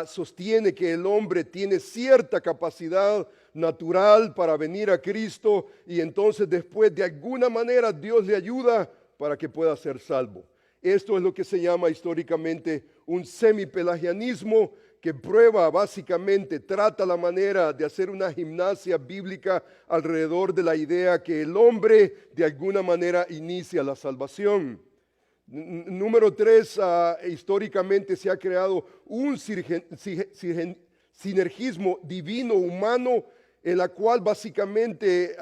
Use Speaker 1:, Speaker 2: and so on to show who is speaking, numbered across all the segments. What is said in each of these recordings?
Speaker 1: sostiene que el hombre tiene cierta capacidad natural para venir a Cristo y entonces después de alguna manera Dios le ayuda para que pueda ser salvo. Esto es lo que se llama históricamente un semipelagianismo, que prueba básicamente, trata la manera de hacer una gimnasia bíblica alrededor de la idea que el hombre de alguna manera inicia la salvación. Número 3, históricamente se ha creado un sinergismo divino-humano en la cual básicamente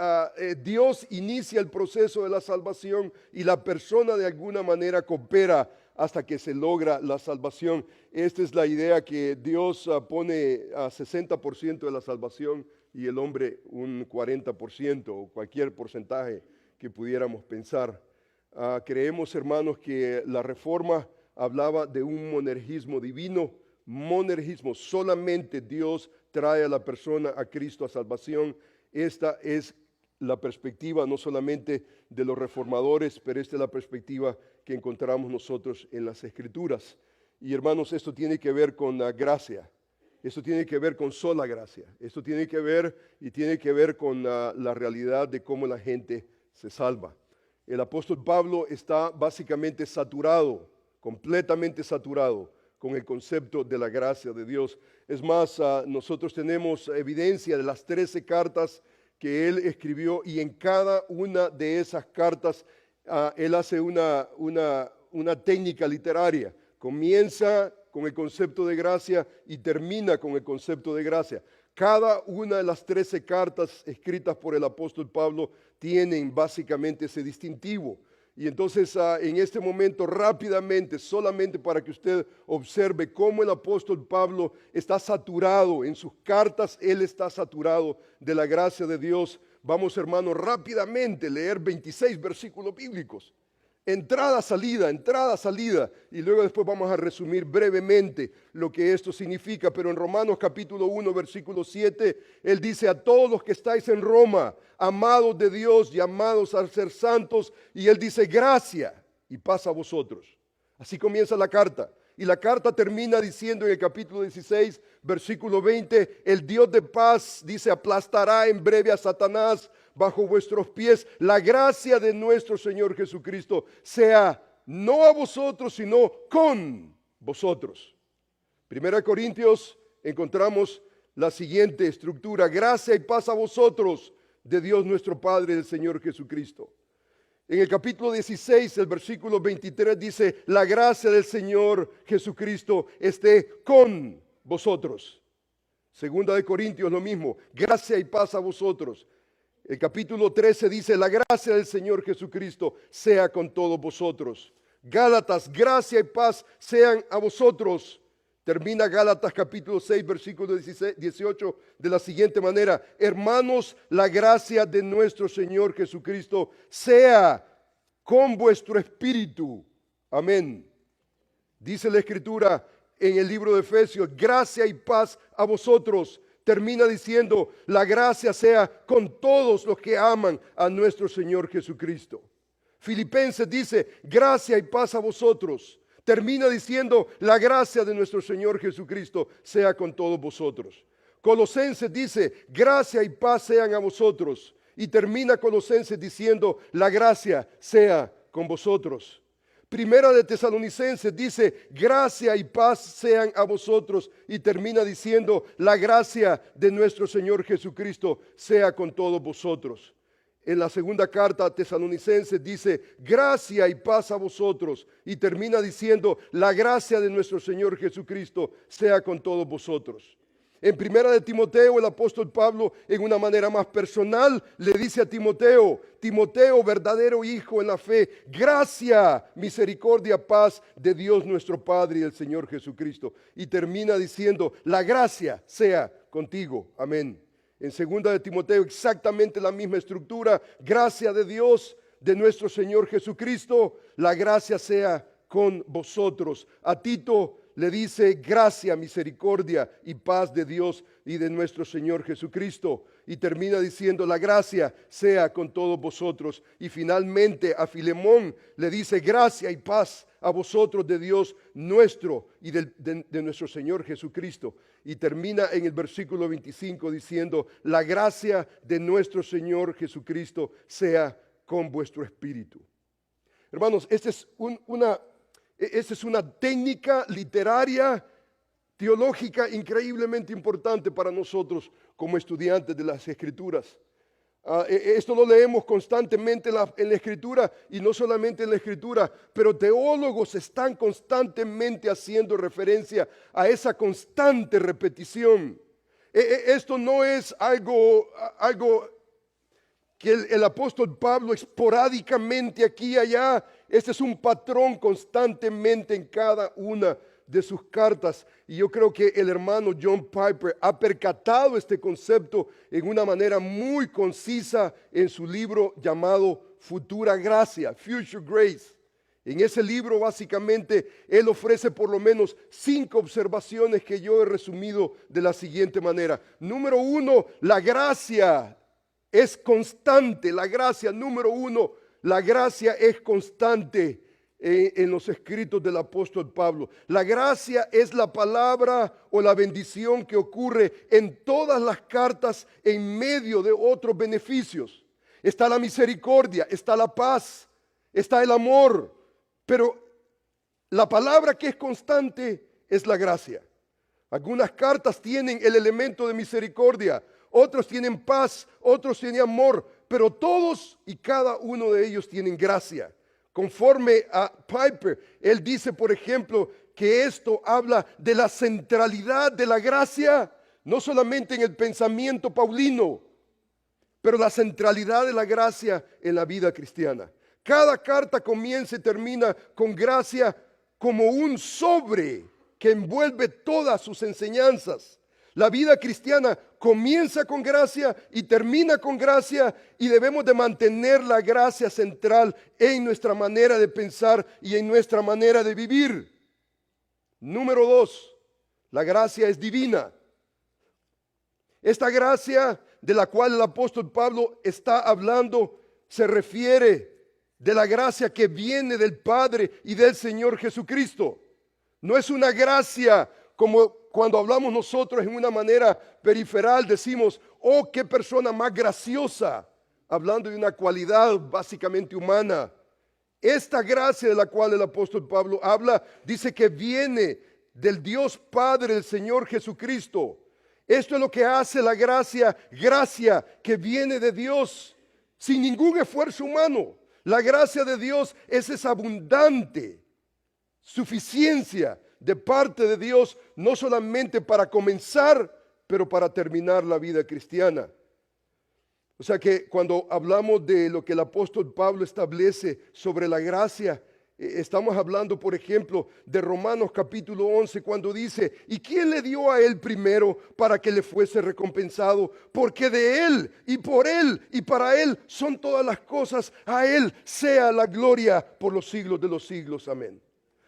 Speaker 1: Dios inicia el proceso de la salvación y la persona de alguna manera coopera hasta que se logra la salvación. Esta es la idea que Dios pone a 60% de la salvación y el hombre un 40% o cualquier porcentaje que pudiéramos pensar. Creemos, hermanos, que la Reforma hablaba de un monergismo divino. Monergismo, solamente Dios trae a la persona a Cristo a salvación. Esta es la perspectiva no solamente de los reformadores, pero esta es la perspectiva que encontramos nosotros en las Escrituras. Y hermanos, esto tiene que ver con la gracia, esto tiene que ver con sola gracia, esto tiene que ver con la realidad de cómo la gente se salva. El apóstol Pablo está básicamente saturado, completamente saturado con el concepto de la gracia de Dios. Es más, nosotros tenemos evidencia de las 13 cartas que él escribió y en cada una de esas cartas él hace una técnica literaria. Comienza con el concepto de gracia y termina con el concepto de gracia. Cada una de las 13 cartas escritas por el apóstol Pablo tienen básicamente ese distintivo. Y entonces en este momento rápidamente, solamente para que usted observe cómo el apóstol Pablo está saturado, en sus cartas él está saturado de la gracia de Dios. Vamos, hermanos, rápidamente leer 26 versículos bíblicos. Entrada, salida, y luego después vamos a resumir brevemente lo que esto significa. Pero en Romanos capítulo 1, versículo 7, él dice: a todos los que estáis en Roma, amados de Dios, llamados a ser santos, y él dice: gracia y paz a vosotros. Así comienza la carta. Y la carta termina diciendo en el capítulo 16, versículo 20, el Dios de paz, dice, aplastará en breve a Satanás bajo vuestros pies. La gracia de nuestro Señor Jesucristo sea no a vosotros, sino con vosotros. 1 Corintios encontramos la siguiente estructura: gracia y paz a vosotros de Dios nuestro Padre y del Señor Jesucristo. En el capítulo 16, el versículo 23 dice: la gracia del Señor Jesucristo esté con vosotros. Segunda de Corintios lo mismo: gracia y paz a vosotros. El capítulo 13 dice: la gracia del Señor Jesucristo sea con todos vosotros. Gálatas: gracia y paz sean a vosotros. Termina Gálatas capítulo 6, versículo 18 de la siguiente manera: hermanos, la gracia de nuestro Señor Jesucristo sea con vuestro espíritu. Amén. Dice la Escritura en el libro de Efesios: gracia y paz a vosotros. Termina diciendo: la gracia sea con todos los que aman a nuestro Señor Jesucristo. Filipenses dice: gracia y paz a vosotros. Termina diciendo: la gracia de nuestro Señor Jesucristo sea con todos vosotros. Colosenses dice: gracia y paz sean a vosotros. Y termina Colosenses diciendo: la gracia sea con vosotros. Primera de Tesalonicenses dice: gracia y paz sean a vosotros. Y termina diciendo: la gracia de nuestro Señor Jesucristo sea con todos vosotros. En la segunda carta a Tesalonicenses dice: gracia y paz a vosotros. Y termina diciendo: la gracia de nuestro Señor Jesucristo sea con todos vosotros. En primera de Timoteo, el apóstol Pablo, en una manera más personal, le dice a Timoteo: Timoteo, verdadero hijo en la fe, gracia, misericordia, paz de Dios nuestro Padre y del Señor Jesucristo. Y termina diciendo: la gracia sea contigo. Amén. En segunda de Timoteo, exactamente la misma estructura: gracia de Dios, de nuestro Señor Jesucristo, la gracia sea con vosotros. A Tito le dice: gracia, misericordia y paz de Dios y de nuestro Señor Jesucristo. Y termina diciendo: la gracia sea con todos vosotros. Y finalmente a Filemón le dice: gracia y paz a vosotros de Dios nuestro y de nuestro Señor Jesucristo. Y termina en el versículo 25 diciendo, la gracia de nuestro Señor Jesucristo sea con vuestro espíritu. Hermanos, esta es una técnica literaria, teológica increíblemente importante para nosotros como estudiantes de las Escrituras. Esto lo leemos constantemente en la Escritura, y no solamente en la Escritura, pero teólogos están constantemente haciendo referencia a esa constante repetición. Esto no es algo que el apóstol Pablo esporádicamente aquí y allá. Este es un patrón constantemente en cada una de sus cartas, y yo creo que el hermano John Piper ha percatado este concepto en una manera muy concisa en su libro llamado Futura Gracia, Future Grace. En ese libro básicamente él ofrece por lo menos 5 observaciones que yo he resumido de la siguiente manera. Número 1, la gracia es constante. La gracia, número 1, la gracia es constante en los escritos del apóstol Pablo. La gracia es la palabra o la bendición que ocurre en todas las cartas en medio de otros beneficios. Está la misericordia, está la paz, está el amor, pero la palabra que es constante es la gracia. Algunas cartas tienen el elemento de misericordia, otros tienen paz, otros tienen amor, pero todos y cada uno de ellos tienen gracia. Conforme a Piper, él dice, por ejemplo, que esto habla de la centralidad de la gracia, no solamente en el pensamiento paulino, pero la centralidad de la gracia en la vida cristiana. Cada carta comienza y termina con gracia como un sobre que envuelve todas sus enseñanzas. La vida cristiana comienza con gracia y termina con gracia, y debemos de mantener la gracia central en nuestra manera de pensar y en nuestra manera de vivir. Número 2, la gracia es divina. Esta gracia de la cual el apóstol Pablo está hablando se refiere de la gracia que viene del Padre y del Señor Jesucristo. No es una gracia como cuando hablamos nosotros en una manera periferal, decimos, oh, qué persona más graciosa, hablando de una cualidad básicamente humana. Esta gracia de la cual el apóstol Pablo habla, dice que viene del Dios Padre, del Señor Jesucristo. Esto es lo que hace la gracia, gracia que viene de Dios, sin ningún esfuerzo humano. La gracia de Dios es esa abundante suficiencia de parte de Dios, no solamente para comenzar, pero para terminar la vida cristiana. O sea que cuando hablamos de lo que el apóstol Pablo establece sobre la gracia, estamos hablando, por ejemplo, de Romanos capítulo 11, cuando dice, ¿y quién le dio a él primero para que le fuese recompensado? Porque de él y para él son todas las cosas, a él sea la gloria por los siglos de los siglos. Amén.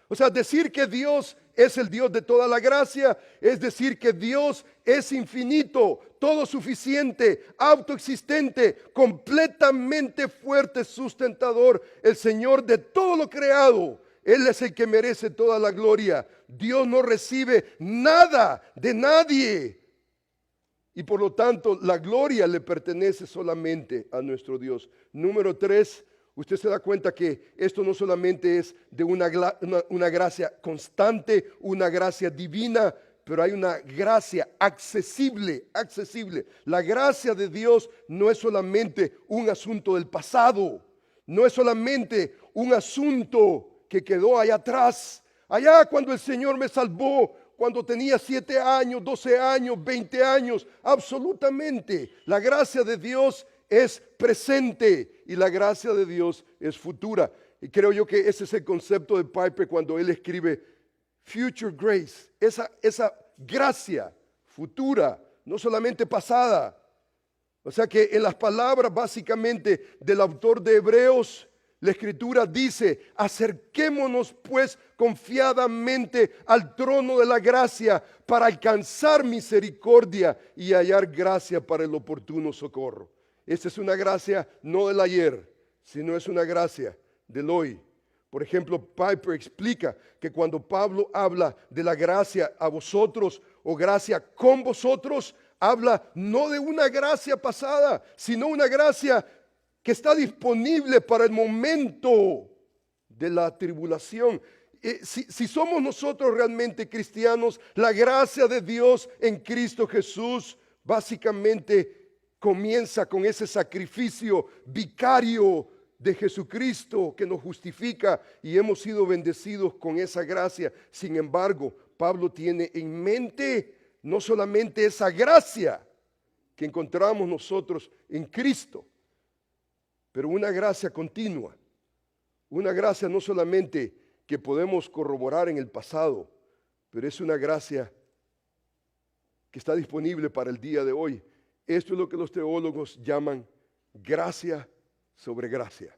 Speaker 1: O sea, decir que Dios es el Dios de toda la gracia es decir que Dios es infinito, todo suficiente, autoexistente, completamente fuerte, sustentador, el Señor de todo lo creado. Él es el que merece toda la gloria. Dios no recibe nada de nadie, y por lo tanto la gloria le pertenece solamente a nuestro Dios. Número 3, usted se da cuenta que esto no solamente es de una gracia constante, una gracia divina, pero hay una gracia accesible. La gracia de Dios no es solamente un asunto del pasado, no es solamente un asunto que quedó allá atrás, allá cuando el Señor me salvó, cuando tenía 7 años, 12 años, 20 años. Absolutamente, la gracia de Dios es presente y la gracia de Dios es futura. Y creo yo que ese es el concepto de Piper cuando él escribe future grace, esa gracia futura, no solamente pasada. O sea que en las palabras básicamente del autor de Hebreos, la Escritura dice, acerquémonos pues confiadamente al trono de la gracia para alcanzar misericordia y hallar gracia para el oportuno socorro. Esta es una gracia no del ayer, sino es una gracia del hoy. Por ejemplo, Piper explica que cuando Pablo habla de la gracia a vosotros o gracia con vosotros, habla no de una gracia pasada, sino una gracia que está disponible para el momento de la tribulación. Si somos nosotros realmente cristianos, la gracia de Dios en Cristo Jesús básicamente comienza con ese sacrificio vicario de Jesucristo que nos justifica y hemos sido bendecidos con esa gracia. Sin embargo, Pablo tiene en mente no solamente esa gracia que encontramos nosotros en Cristo, pero una gracia continua, una gracia no solamente que podemos corroborar en el pasado, pero es una gracia que está disponible para el día de hoy. Esto es lo que los teólogos llaman gracia sobre gracia.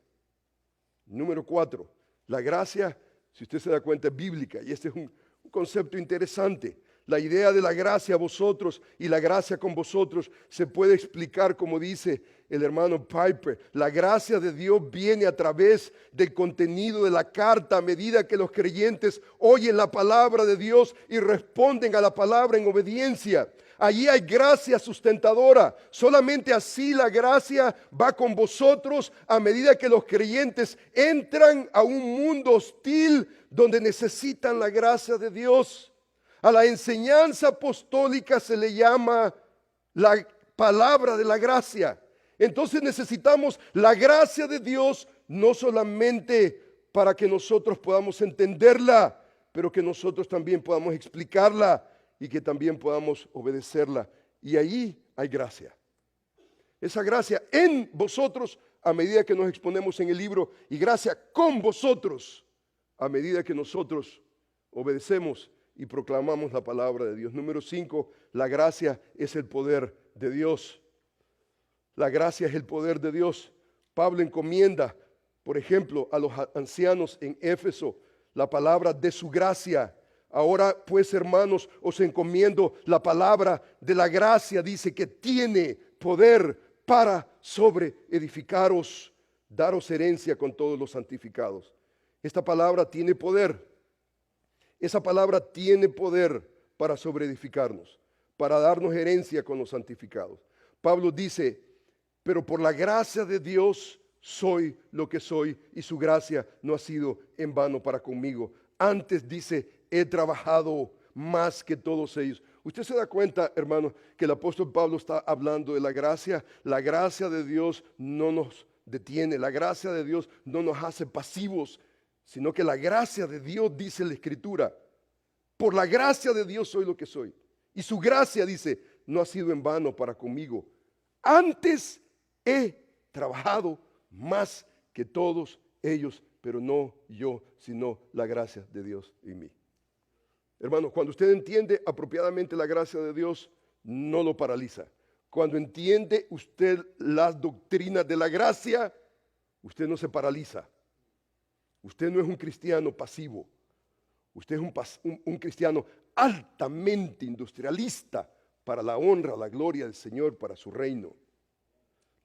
Speaker 1: Número 4, la gracia, si usted se da cuenta, es bíblica, y este es un concepto interesante. La idea de la gracia a vosotros y la gracia con vosotros se puede explicar como dice el hermano Piper. La gracia de Dios viene a través del contenido de la carta a medida que los creyentes oyen la palabra de Dios y responden a la palabra en obediencia. Allí hay gracia sustentadora. Solamente así la gracia va con vosotros a medida que los creyentes entran a un mundo hostil donde necesitan la gracia de Dios. A la enseñanza apostólica se le llama la palabra de la gracia. Entonces necesitamos la gracia de Dios no solamente para que nosotros podamos entenderla, pero que nosotros también podamos explicarla y que también podamos obedecerla. Y allí hay gracia. Esa gracia en vosotros a medida que nos exponemos en el libro y gracia con vosotros a medida que nosotros obedecemos y proclamamos la palabra de Dios. Número 5, la gracia es el poder de Dios. La gracia es el poder de Dios. Pablo encomienda, por ejemplo, a los ancianos en Éfeso la palabra de su gracia. Ahora pues, hermanos, os encomiendo la palabra de la gracia. Dice que tiene poder para sobreedificaros, daros herencia con todos los santificados. Esta palabra tiene poder. Esa palabra tiene poder para sobreedificarnos, para darnos herencia con los santificados. Pablo dice, pero por la gracia de Dios soy lo que soy y su gracia no ha sido en vano para conmigo. Antes dice, he trabajado más que todos ellos. Usted se da cuenta, hermano, que el apóstol Pablo está hablando de la gracia. La gracia de Dios no nos detiene, la gracia de Dios no nos hace pasivos, sino que la gracia de Dios, dice la Escritura, por la gracia de Dios soy lo que soy. Y su gracia, dice, no ha sido en vano para conmigo. Antes he trabajado más que todos ellos, pero no yo, sino la gracia de Dios en mí. Hermano, cuando usted entiende apropiadamente la gracia de Dios, no lo paraliza. Cuando entiende usted las doctrinas de la gracia, usted no se paraliza. Usted no es un cristiano pasivo. Usted es un cristiano altamente industrialista para la honra, la gloria del Señor, para su reino.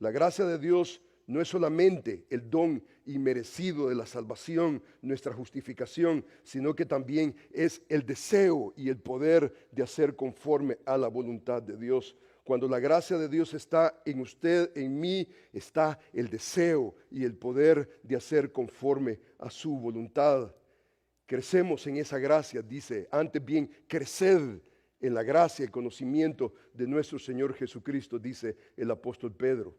Speaker 1: La gracia de Dios no es solamente el don inmerecido de la salvación, nuestra justificación, sino que también es el deseo y el poder de hacer conforme a la voluntad de Dios. Cuando la gracia de Dios está en usted, en mí, está el deseo y el poder de hacer conforme a su voluntad. Crecemos en esa gracia, dice, antes bien, creced en la gracia y conocimiento de nuestro Señor Jesucristo, dice el apóstol Pedro.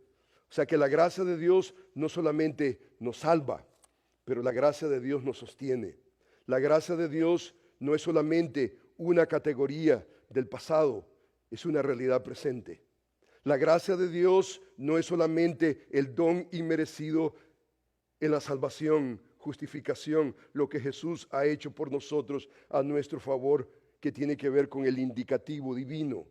Speaker 1: O sea que la gracia de Dios no solamente nos salva, pero la gracia de Dios nos sostiene. La gracia de Dios no es solamente una categoría del pasado, es una realidad presente. La gracia de Dios no es solamente el don inmerecido en la salvación, justificación, lo que Jesús ha hecho por nosotros a nuestro favor, que tiene que ver con el indicativo divino.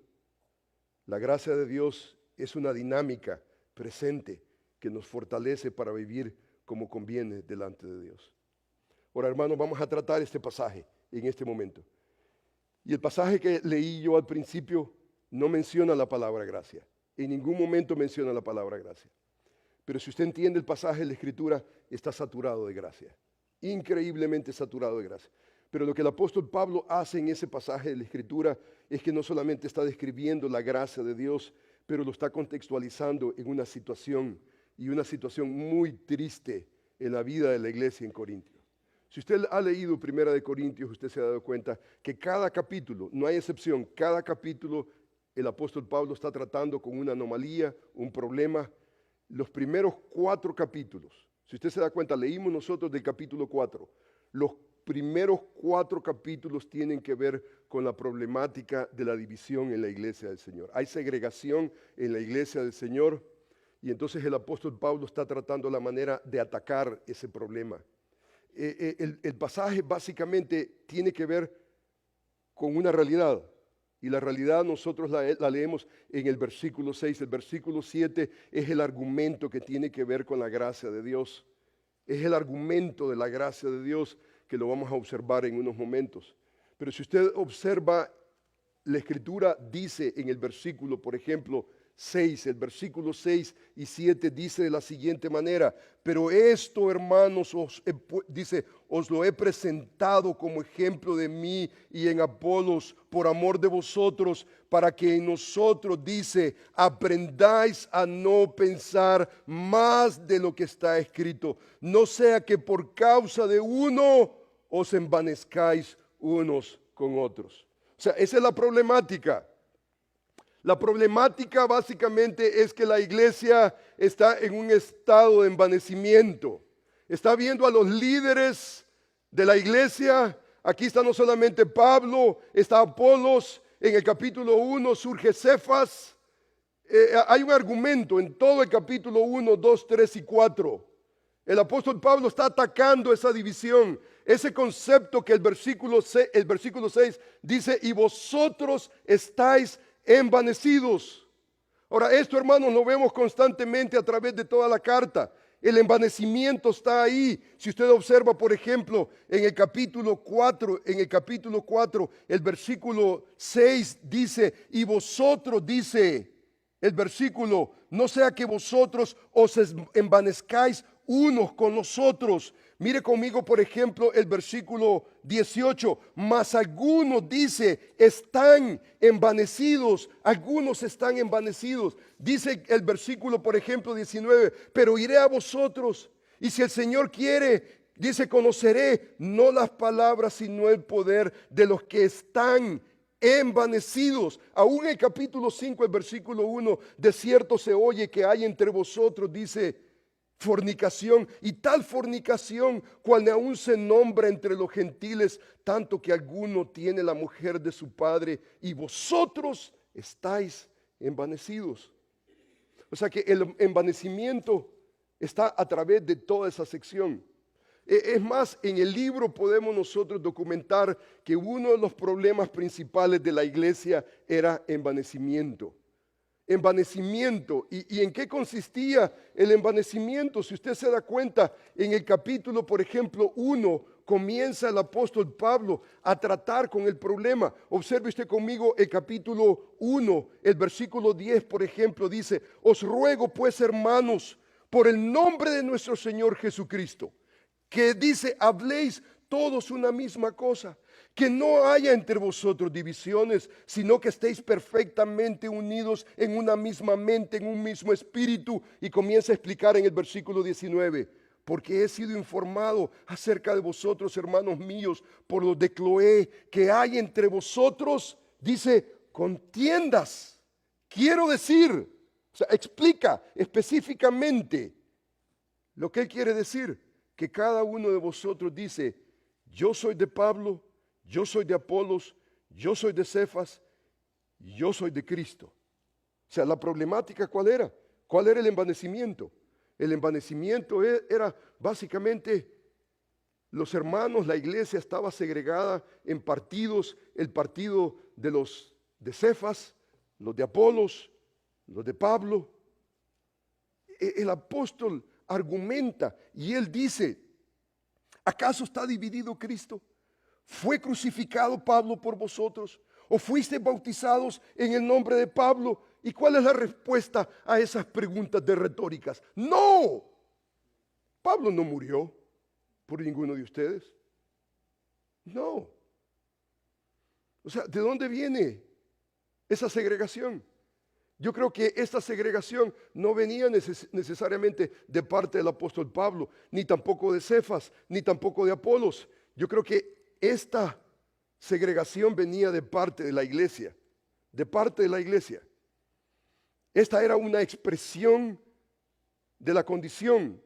Speaker 1: La gracia de Dios es una dinámica presente que nos fortalece para vivir como conviene delante de Dios. Ahora, hermanos, vamos a tratar este pasaje en este momento. Y el pasaje que leí yo al principio no menciona la palabra gracia. En ningún momento menciona la palabra gracia. Pero si usted entiende el pasaje de la Escritura, está saturado de gracia. increíblemente saturado de gracia. Pero lo que el apóstol Pablo hace en ese pasaje de la Escritura es que no solamente está describiendo la gracia de Dios, pero lo está contextualizando en una situación, y una situación muy triste en la vida de la iglesia en Corintios. Si usted ha leído Primera de Corintios, usted se ha dado cuenta que cada capítulo, no hay excepción, cada capítulo el apóstol Pablo está tratando con una anomalía, un problema. Los primeros 4 capítulos, si usted se da cuenta, leímos nosotros del capítulo 4, los primeros 4 capítulos tienen que ver con la problemática de la división en la iglesia del Señor. Hay segregación en la iglesia del Señor, y entonces el apóstol Pablo está tratando la manera de atacar ese problema. El pasaje básicamente tiene que ver con una realidad, y la realidad nosotros la leemos en el versículo 6. El versículo 7 es el argumento que tiene que ver con la gracia de Dios. Es el argumento de la gracia de Dios que lo vamos a observar en unos momentos. Pero si usted observa, la Escritura dice en el versículo, por ejemplo, 6, el versículo 6 y 7 dice de la siguiente manera: pero esto, hermanos, os lo he presentado como ejemplo de mí y en Apolos por amor de vosotros, para que en nosotros, dice, aprendáis a no pensar más de lo que está escrito, no sea que por causa de uno os envanezcáis unos con otros. O sea, esa es la problemática. La problemática básicamente es que la iglesia está en un estado de envanecimiento. Está viendo a los líderes de la iglesia. Aquí está no solamente Pablo, está Apolos. En el capítulo 1 surge Cefas. Hay un argumento en todo el capítulo 1, 2, 3 y 4. El apóstol Pablo está atacando esa división, ese concepto que el versículo 6 dice: y vosotros estáis envanecidos. Ahora, esto, hermanos, lo vemos constantemente a través de toda la carta. El envanecimiento está ahí. Si usted observa, por ejemplo, en el capítulo 4, el versículo 6 dice: y vosotros, dice el versículo, no sea que vosotros os envanezcáis unos con los otros. Mire conmigo, por ejemplo, el versículo 18. Mas algunos, dice, están envanecidos. Algunos están envanecidos. Dice el versículo, por ejemplo, 19. Pero iré a vosotros. Y si el Señor quiere, dice, conoceré no las palabras, sino el poder de los que están envanecidos. Aún en el capítulo 5, el versículo 1. De cierto se oye que hay entre vosotros, dice, fornicación, y tal fornicación cual aún se nombra entre los gentiles, tanto que alguno tiene la mujer de su padre, y vosotros estáis envanecidos. O sea que el envanecimiento está a través de toda esa sección. Es más, en el libro podemos nosotros documentar que uno de los problemas principales de la iglesia era envanecimiento. Envanecimiento. ¿Y en qué consistía el envanecimiento? Si usted se da cuenta, en el capítulo, por ejemplo, 1, comienza el apóstol Pablo a tratar con el problema. Observe usted conmigo el capítulo 1, el versículo 10, por ejemplo, dice: os ruego pues, hermanos, por el nombre de nuestro Señor Jesucristo, que dice, habléis todos una misma cosa, que no haya entre vosotros divisiones, sino que estéis perfectamente unidos en una misma mente, en un mismo espíritu. Y comienza a explicar en el versículo 19: porque he sido informado acerca de vosotros, hermanos míos, por los de Cloé, que hay entre vosotros, dice, contiendas. Quiero decir, o sea, explica específicamente lo que él quiere decir, que cada uno de vosotros dice: yo soy de Pablo, yo soy de Apolos, yo soy de Cefas, yo soy de Cristo. O sea, la problemática, ¿cuál era? ¿Cuál era el envanecimiento? El envanecimiento era básicamente los hermanos, la iglesia estaba segregada en partidos: el partido de los de Cefas, los de Apolos, los de Pablo. El apóstol argumenta y él dice: ¿acaso está dividido Cristo? ¿Fue crucificado Pablo por vosotros? ¿O fuisteis bautizados en el nombre de Pablo? ¿Y cuál es la respuesta a esas preguntas de retóricas? No, Pablo no murió. por ninguno de ustedes. No. O sea, ¿de dónde viene esa segregación? Yo creo que esta segregación no venía necesariamente de parte del apóstol Pablo, ni tampoco de Cefas, ni tampoco de Apolos. Yo creo que esta segregación venía de parte de la iglesia, de parte de la iglesia. Esta era una expresión de la condición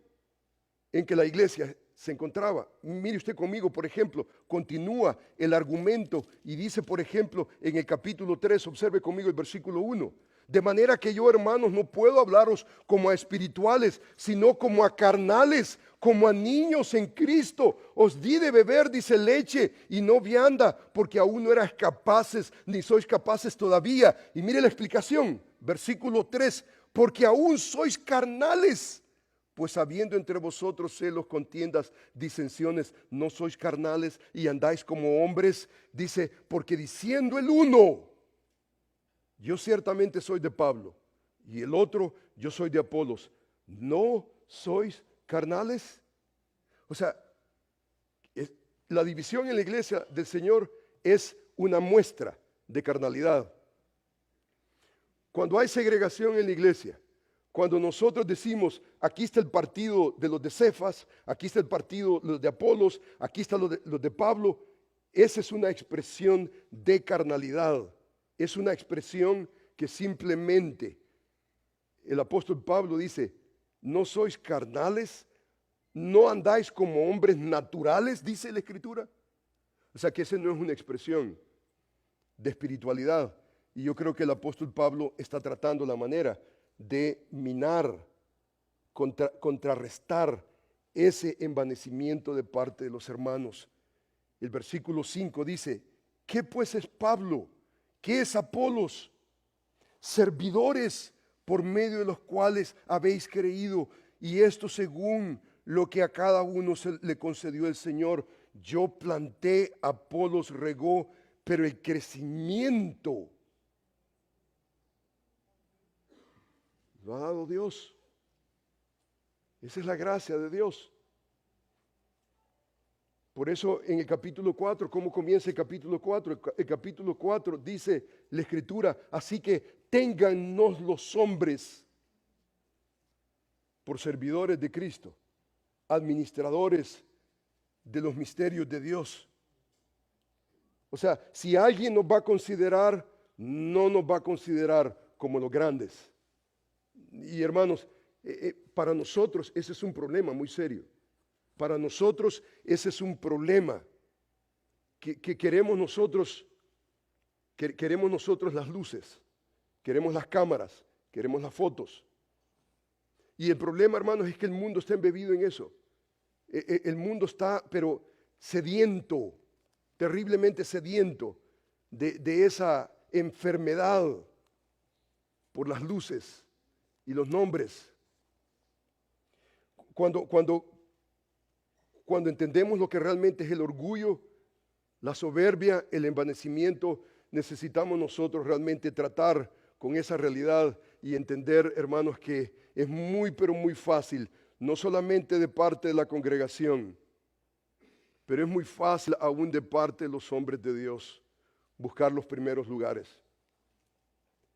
Speaker 1: en que la iglesia se encontraba. Mire usted conmigo, por ejemplo, continúa el argumento y dice, por ejemplo, en el capítulo 3, observe conmigo el versículo 1. De manera que yo, hermanos, no puedo hablaros como a espirituales, sino como a carnales, como a niños en Cristo. Os di de beber, dice, leche y no vianda, porque aún no erais capaces, ni sois capaces todavía. Y mire la explicación, versículo 3, porque aún sois carnales. Pues habiendo entre vosotros celos, contiendas, disensiones, no sois carnales y andáis como hombres, dice, porque diciendo el uno, yo ciertamente soy de Pablo, y el otro, yo soy de Apolos, ¿no sois carnales? O sea, la división en la iglesia del Señor es una muestra de carnalidad. Cuando hay segregación en la iglesia, cuando nosotros decimos, aquí está el partido de los de Cefas, aquí está el partido de los de Apolos, aquí está los de Pablo, esa es una expresión de carnalidad. Es una expresión que simplemente el apóstol Pablo dice, no sois carnales, no andáis como hombres naturales, dice la Escritura. O sea que esa no es una expresión de espiritualidad. Y yo creo que el apóstol Pablo está tratando la manera de minar, contrarrestar ese envanecimiento de parte de los hermanos. El versículo 5 dice, ¿qué pues es Pablo? ¿Qué es Apolos? Servidores por medio de los cuales habéis creído, y esto según lo que a cada uno le concedió el Señor. Yo planté, Apolos regó, pero el crecimiento lo ha dado Dios. Esa es la gracia de Dios. Por eso en el capítulo 4, ¿cómo comienza el capítulo 4? El capítulo 4 dice la Escritura, así que téngannos los hombres por servidores de Cristo, administradores de los misterios de Dios. O sea, si alguien nos va a considerar, no nos va a considerar como los grandes. Y hermanos, para nosotros ese es un problema muy serio. Para nosotros ese es un problema que queremos nosotros las luces, queremos las cámaras, queremos las fotos. Y el problema, hermanos, es que el mundo está embebido en eso. El mundo está, pero sediento, terriblemente sediento de esa enfermedad por las luces y los nombres. Cuando entendemos lo que realmente es el orgullo, la soberbia, el envanecimiento, necesitamos nosotros realmente tratar con esa realidad y entender, hermanos, que es muy, pero muy fácil, no solamente de parte de la congregación, pero es muy fácil aún de parte de los hombres de Dios buscar los primeros lugares.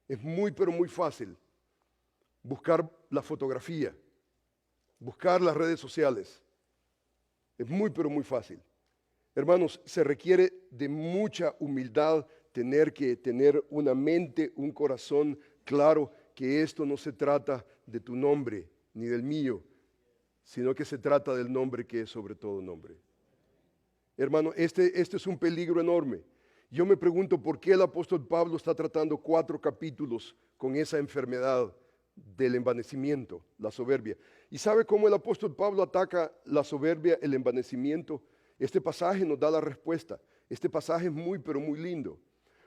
Speaker 1: Es muy, pero muy fácil buscar la fotografía, buscar las redes sociales. Es muy, pero muy fácil. Hermanos, se requiere de mucha humildad tener que tener una mente, un corazón claro que esto no se trata de tu nombre ni del mío, sino que se trata del nombre que es sobre todo nombre. Hermano, este es un peligro enorme. Yo me pregunto por qué el apóstol Pablo está tratando 4 capítulos con esa enfermedad del envanecimiento, la soberbia. ¿Y sabe cómo el apóstol Pablo ataca la soberbia, el envanecimiento? Este pasaje nos da la respuesta. Este pasaje es muy, pero muy lindo.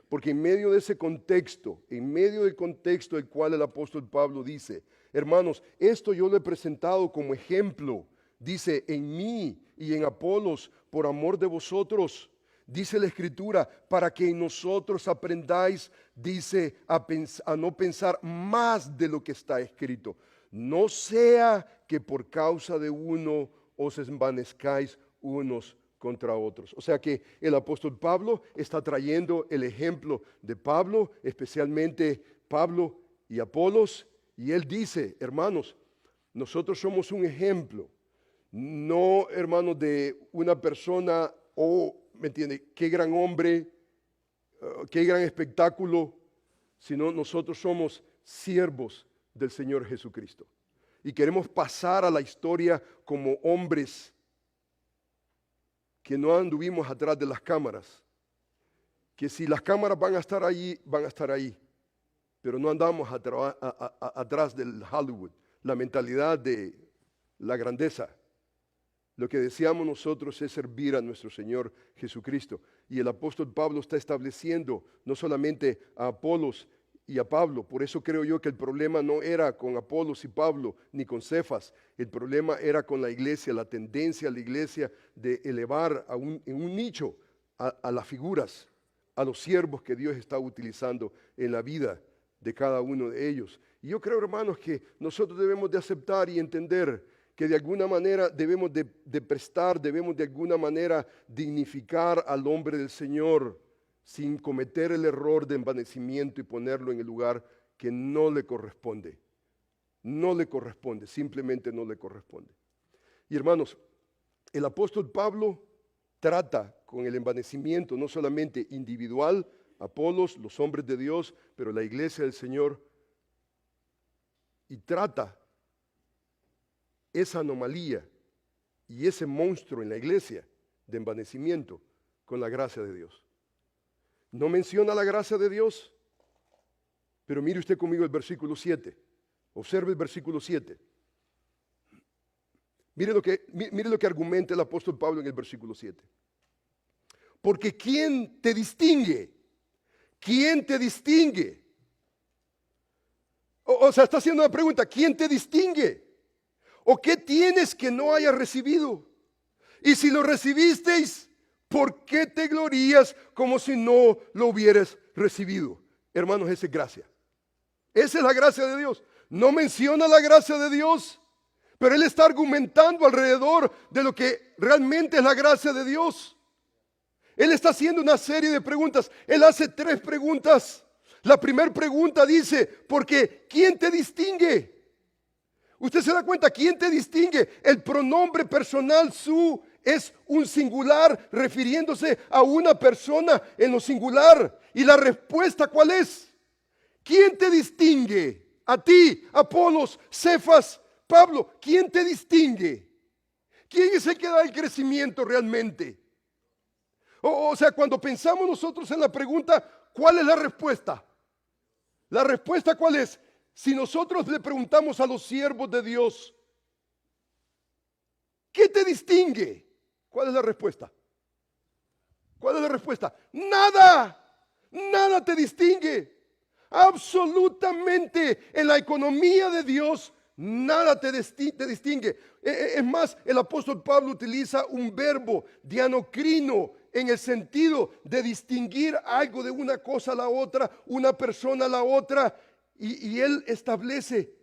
Speaker 1: Porque en medio de ese contexto, en medio del contexto del cual el apóstol Pablo dice, hermanos, esto yo lo he presentado como ejemplo, dice, en mí y en Apolos, por amor de vosotros. Dice la Escritura, para que en nosotros aprendáis, dice, a no pensar más de lo que está escrito. No sea que por causa de uno os envanezcáis unos contra otros. O sea que el apóstol Pablo está trayendo el ejemplo de Pablo, especialmente Pablo y Apolos, y él dice, hermanos, nosotros somos un ejemplo, no, hermanos, de una persona, ¿me entiende? Qué gran hombre, qué gran espectáculo, sino nosotros somos siervos del Señor Jesucristo. Y queremos pasar a la historia como hombres que no anduvimos atrás de las cámaras, que si las cámaras van a estar ahí, van a estar ahí, pero no andamos atrás del Hollywood, la mentalidad de la grandeza. Lo que deseamos nosotros es servir a nuestro Señor Jesucristo. Y el apóstol Pablo está estableciendo no solamente a Apolos y a Pablo. Por eso creo yo que el problema no era con Apolos y Pablo, ni con Cefas. El problema era con la iglesia, la tendencia a la iglesia de elevar en un nicho a las figuras, a los siervos que Dios está utilizando en la vida de cada uno de ellos. Y yo creo, hermanos, que nosotros debemos de aceptar y entender que de alguna manera debemos de prestar, debemos de alguna manera dignificar al hombre del Señor sin cometer el error de envanecimiento y ponerlo en el lugar que no le corresponde. No le corresponde, simplemente no le corresponde. Y hermanos, el apóstol Pablo trata con el envanecimiento no solamente individual, Apolos, los hombres de Dios, pero la iglesia del Señor, y trata esa anomalía y ese monstruo en la iglesia de envanecimiento con la gracia de Dios. No menciona la gracia de Dios, pero mire usted conmigo el versículo 7. Observe el versículo 7. Mire lo que argumenta el apóstol Pablo en el versículo 7. Porque ¿quién te distingue? ¿Quién te distingue? O sea, está haciendo una pregunta. ¿Quién te distingue? ¿O qué tienes que no hayas recibido? Y si lo recibisteis, ¿por qué te glorías como si no lo hubieras recibido? Hermanos, esa es gracia. Esa es la gracia de Dios. No menciona la gracia de Dios, pero él está argumentando alrededor de lo que realmente es la gracia de Dios. Él está haciendo una serie de preguntas. Él hace 3 preguntas. La primera pregunta dice, porque ¿quién te distingue? Usted se da cuenta, ¿quién te distingue? El pronombre personal su es un singular refiriéndose a una persona en lo singular. ¿Y la respuesta cuál es? ¿Quién te distingue? A ti, Apolos, Cefas, Pablo, ¿quién te distingue? ¿Quién es el que da el crecimiento realmente? O sea, cuando pensamos nosotros en la pregunta, ¿cuál es la respuesta? ¿La respuesta cuál es? Si nosotros le preguntamos a los siervos de Dios, ¿qué te distingue? ¿Cuál es la respuesta? ¿Cuál es la respuesta? Nada, nada te distingue. Absolutamente en la economía de Dios, nada te distingue. Es más, el apóstol Pablo utiliza un verbo dianocrino en el sentido de distinguir algo de una cosa a la otra, una persona a la otra. Y él establece,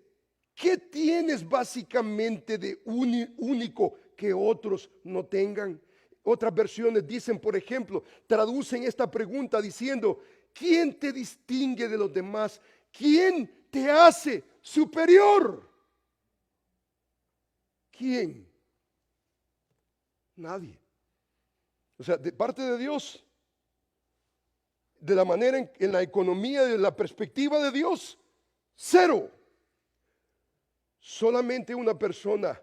Speaker 1: ¿qué tienes básicamente de único que otros no tengan? Otras versiones dicen, por ejemplo, traducen esta pregunta diciendo, ¿quién te distingue de los demás? ¿Quién te hace superior? ¿Quién? Nadie. O sea, de parte de Dios, de la manera en la economía, de la perspectiva de Dios, 0. Solamente una persona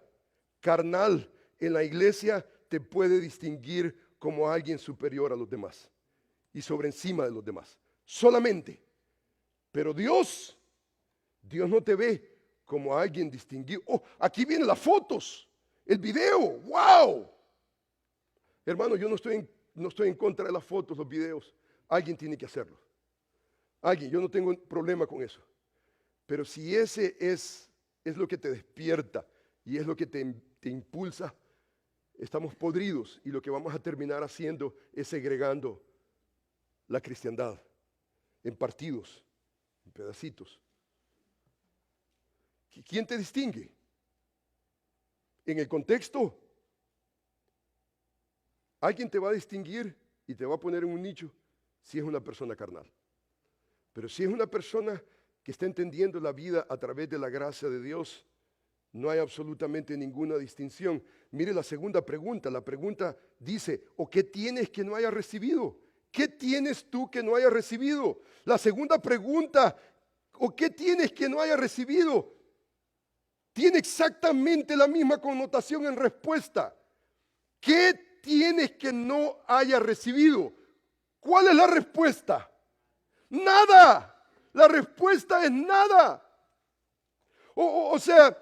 Speaker 1: carnal en la iglesia te puede distinguir como alguien superior a los demás y sobre encima de los demás. Solamente. Pero Dios no te ve como alguien distinguido. Oh, aquí vienen las fotos, el video. ¡Wow! Hermano, yo no estoy en contra de las fotos, los videos. Alguien tiene que hacerlo. Alguien, yo no tengo problema con eso. Pero si ese es lo que te despierta y es lo que te impulsa, estamos podridos y lo que vamos a terminar haciendo es segregando la cristiandad en partidos, en pedacitos. ¿Quién te distingue? En el contexto, Alguien te va a distinguir y te va a poner en un nicho si es una persona carnal. Pero si es una persona que está entendiendo la vida a través de la gracia de Dios, no hay absolutamente ninguna distinción. Mire la segunda pregunta. La pregunta dice, ¿o qué tienes que no hayas recibido? ¿Qué tienes tú que no hayas recibido? La segunda pregunta, ¿o qué tienes que no hayas recibido? Tiene exactamente la misma connotación en respuesta. ¿Qué tienes que no hayas recibido? ¿Cuál es la respuesta? Nada. La respuesta es nada. O sea,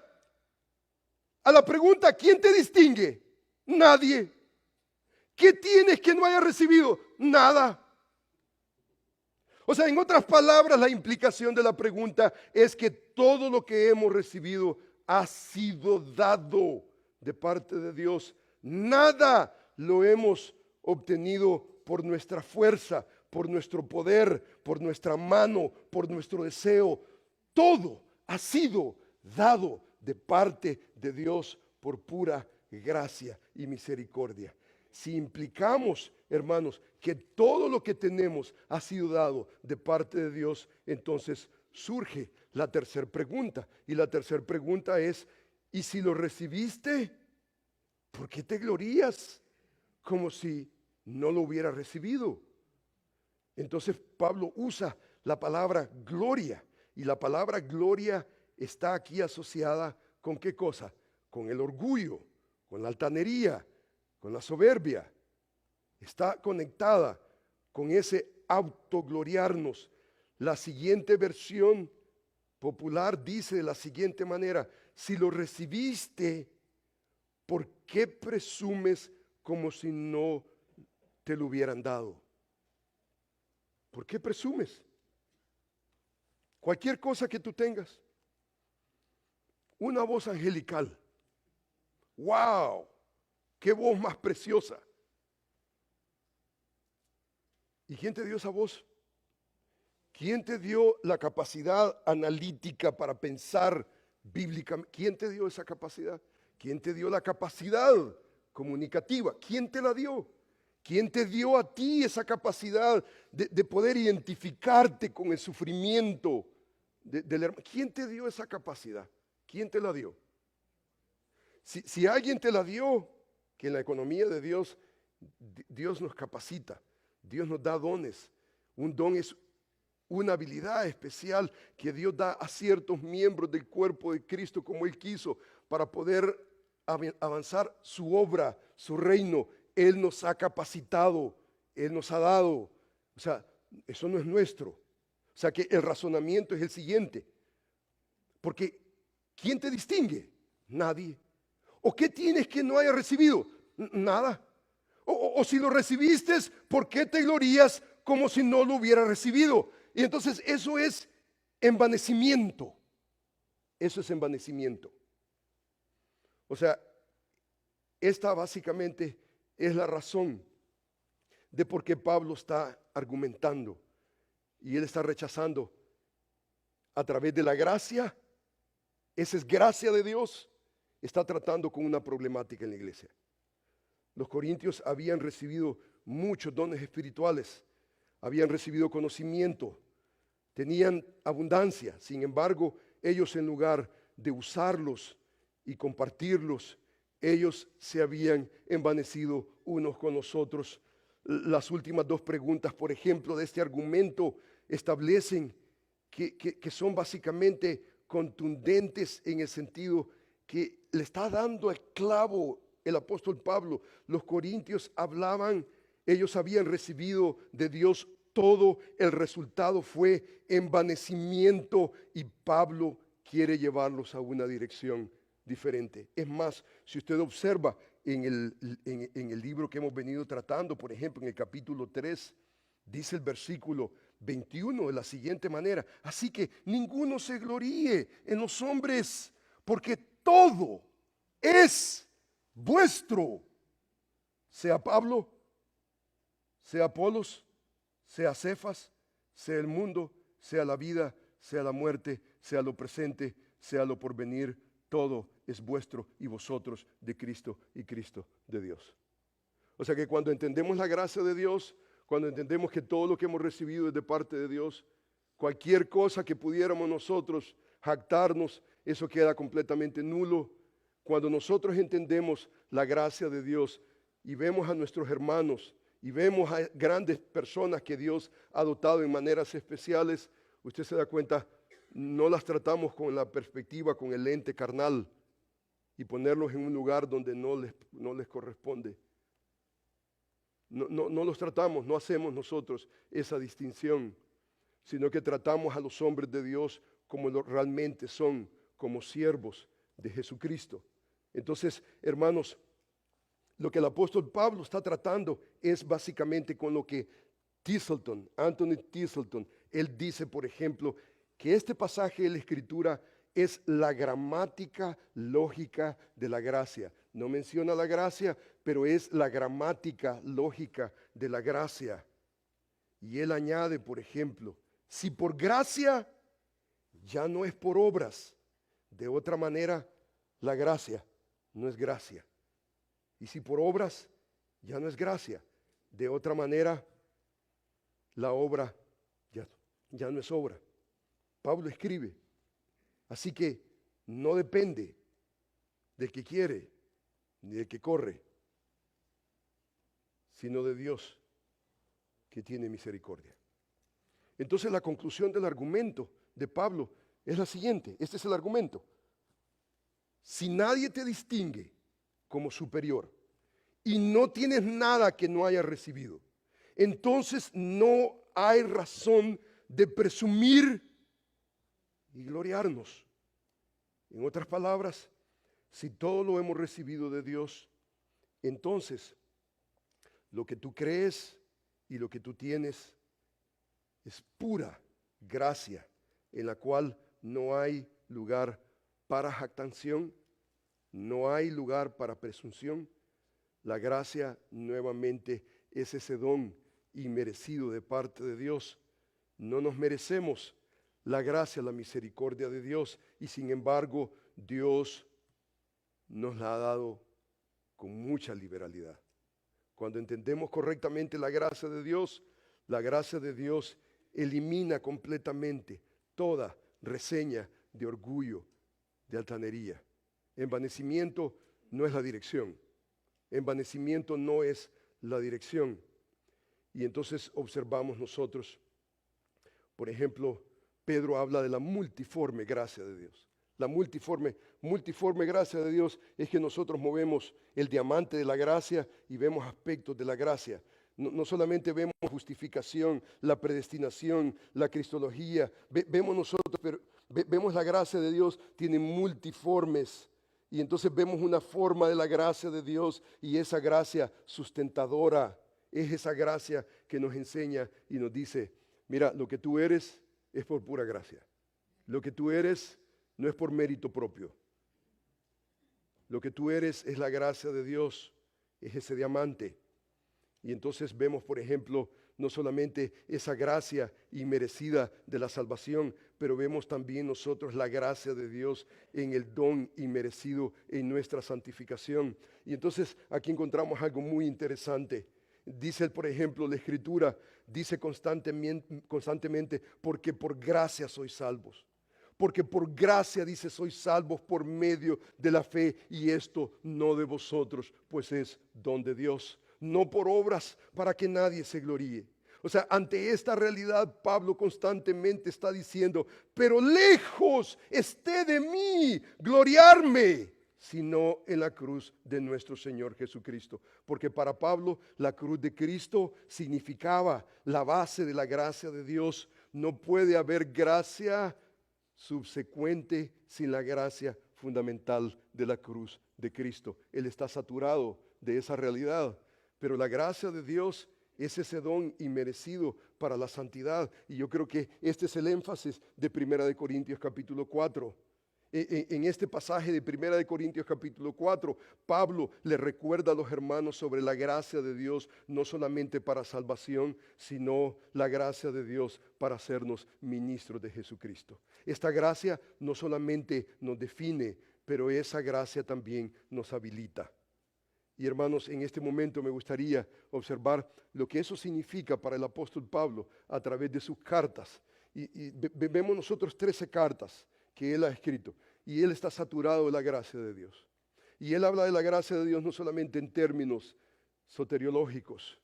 Speaker 1: a la pregunta, ¿quién te distingue? Nadie. ¿Qué tienes que no hayas recibido? Nada. O sea, en otras palabras, la implicación de la pregunta es que todo lo que hemos recibido ha sido dado de parte de Dios. Nada lo hemos obtenido por nuestra fuerza, por nuestro poder, por nuestra mano, por nuestro deseo. Todo ha sido dado de parte de Dios por pura gracia y misericordia. Si implicamos, hermanos, que todo lo que tenemos ha sido dado de parte de Dios, entonces surge la tercera pregunta. Y la tercera pregunta es, ¿y si lo recibiste? ¿Por qué te glorías como si no lo hubieras recibido? Entonces Pablo usa la palabra gloria. Y la palabra gloria está aquí asociada ¿con qué cosa? Con el orgullo, con la altanería, con la soberbia. Está conectada con ese autogloriarnos. La siguiente versión popular dice de la siguiente manera: si lo recibiste, ¿por qué presumes como si no te lo hubieran dado? ¿Por qué presumes? Cualquier cosa que tú tengas, una voz angelical. ¡Wow! ¡Qué voz más preciosa! ¿Y quién te dio esa voz? ¿Quién te dio la capacidad analítica para pensar bíblicamente? ¿Quién te dio esa capacidad? ¿Quién te dio la capacidad comunicativa? ¿Quién te la dio? ¿Quién te dio a ti esa capacidad de poder identificarte con el sufrimiento del hermano? ¿Quién te dio esa capacidad? ¿Quién te la dio? Si alguien te la dio, que en la economía de Dios, Dios nos capacita, Dios nos da dones. Un don es una habilidad especial que Dios da a ciertos miembros del cuerpo de Cristo como Él quiso para poder avanzar su obra, su reino. Él nos ha capacitado, Él nos ha dado. O sea, eso no es nuestro. O sea que el razonamiento es el siguiente. Porque ¿quién te distingue? Nadie. ¿O qué tienes que no hayas recibido? Nada. O si lo recibiste, ¿por qué te glorías como si no lo hubieras recibido? Y entonces eso es envanecimiento. Eso es envanecimiento. O sea, esta básicamente es la razón de por qué Pablo está argumentando y él está rechazando a través de la gracia. Esa es gracia de Dios. Está tratando con una problemática en la iglesia. Los corintios habían recibido muchos dones espirituales, habían recibido conocimiento, tenían abundancia. Sin embargo, ellos en lugar de usarlos y compartirlos, ellos se habían envanecido unos con los otros. Las últimas dos preguntas, por ejemplo, de este argumento establecen que son básicamente contundentes en el sentido que le está dando el clavo el apóstol Pablo. Los corintios hablaban, ellos habían recibido de Dios todo, el resultado fue envanecimiento y Pablo quiere llevarlos a una dirección diferente. Es más, si usted observa en el libro que hemos venido tratando, por ejemplo, en el capítulo 3, dice el versículo 21 de la siguiente manera: así que ninguno se gloríe en los hombres, porque todo es vuestro, sea Pablo, sea Apolos, sea Cefas, sea el mundo, sea la vida, sea la muerte, sea lo presente, sea lo porvenir, todo es vuestro y vosotros de Cristo y Cristo de Dios. O sea que cuando entendemos la gracia de Dios, cuando entendemos que todo lo que hemos recibido es de parte de Dios, cualquier cosa que pudiéramos nosotros jactarnos, eso queda completamente nulo. Cuando nosotros entendemos la gracia de Dios y vemos a nuestros hermanos y vemos a grandes personas que Dios ha dotado en maneras especiales, usted se da cuenta, no las tratamos con la perspectiva, con el lente carnal y ponerlos en un lugar donde no les corresponde. No los tratamos, no hacemos nosotros esa distinción, sino que tratamos a los hombres de Dios como realmente son, como siervos de Jesucristo. Entonces, hermanos, lo que el apóstol Pablo está tratando es básicamente con lo que Anthony Thiselton, él dice, por ejemplo, que este pasaje de la Escritura es la gramática lógica de la gracia. No menciona la gracia, pero es la gramática lógica de la gracia. Y él añade, por ejemplo, si por gracia, ya no es por obras. De otra manera, la gracia no es gracia. Y si por obras, ya no es gracia. De otra manera, la obra ya no es obra. Pablo escribe, así que no depende del que quiere ni del que corre, sino de Dios que tiene misericordia. Entonces la conclusión del argumento de Pablo es la siguiente, este es el argumento. Si nadie te distingue como superior y no tienes nada que no hayas recibido, entonces no hay razón de presumir y gloriarnos. En otras palabras, si todo lo hemos recibido de Dios, entonces lo que tú crees y lo que tú tienes es pura gracia, en la cual no hay lugar para jactancia, no hay lugar para presunción. La gracia nuevamente es ese don inmerecido de parte de Dios. No nos merecemos la gracia, la misericordia de Dios, y sin embargo Dios nos la ha dado con mucha liberalidad. Cuando entendemos correctamente la gracia de Dios elimina completamente toda reseña de orgullo, de altanería. Envanecimiento no es la dirección. Envanecimiento no es la dirección. Y entonces observamos nosotros, por ejemplo, Pedro habla de la multiforme gracia de Dios. La multiforme gracia de Dios es que nosotros movemos el diamante de la gracia y vemos aspectos de la gracia. No solamente vemos justificación, la predestinación, la cristología, vemos nosotros, pero vemos la gracia de Dios, tiene multiformes. Y entonces vemos una forma de la gracia de Dios y esa gracia sustentadora es esa gracia que nos enseña y nos dice, mira, lo que tú eres es por pura gracia. Lo que tú eres no es por mérito propio. Lo que tú eres es la gracia de Dios, es ese diamante. Y entonces vemos, por ejemplo, no solamente esa gracia inmerecida de la salvación, pero vemos también nosotros la gracia de Dios en el don inmerecido en nuestra santificación. Y entonces aquí encontramos algo muy interesante. Dice, por ejemplo, la Escritura, dice constantemente, porque por gracia sois salvos. Porque por gracia, dice, sois salvos por medio de la fe, y esto no de vosotros, pues es don de Dios. No por obras para que nadie se gloríe. O sea, ante esta realidad Pablo constantemente está diciendo, pero lejos esté de mí gloriarme, sino en la cruz de nuestro Señor Jesucristo. Porque para Pablo la cruz de Cristo significaba la base de la gracia de Dios. No puede haber gracia subsecuente sin la gracia fundamental de la cruz de Cristo. Él está saturado de esa realidad. Pero la gracia de Dios es ese don inmerecido para la santidad. Y yo creo que este es el énfasis de 1 Corintios capítulo 4. En este pasaje de 1 Corintios capítulo 4, Pablo le recuerda a los hermanos sobre la gracia de Dios, no solamente para salvación, sino la gracia de Dios para hacernos ministros de Jesucristo. Esta gracia no solamente nos define, pero esa gracia también nos habilita. Y hermanos, en este momento me gustaría observar lo que eso significa para el apóstol Pablo a través de sus cartas. Y vemos nosotros 13 cartas que él ha escrito. Y él está saturado de la gracia de Dios. Y él habla de la gracia de Dios no solamente en términos soteriológicos.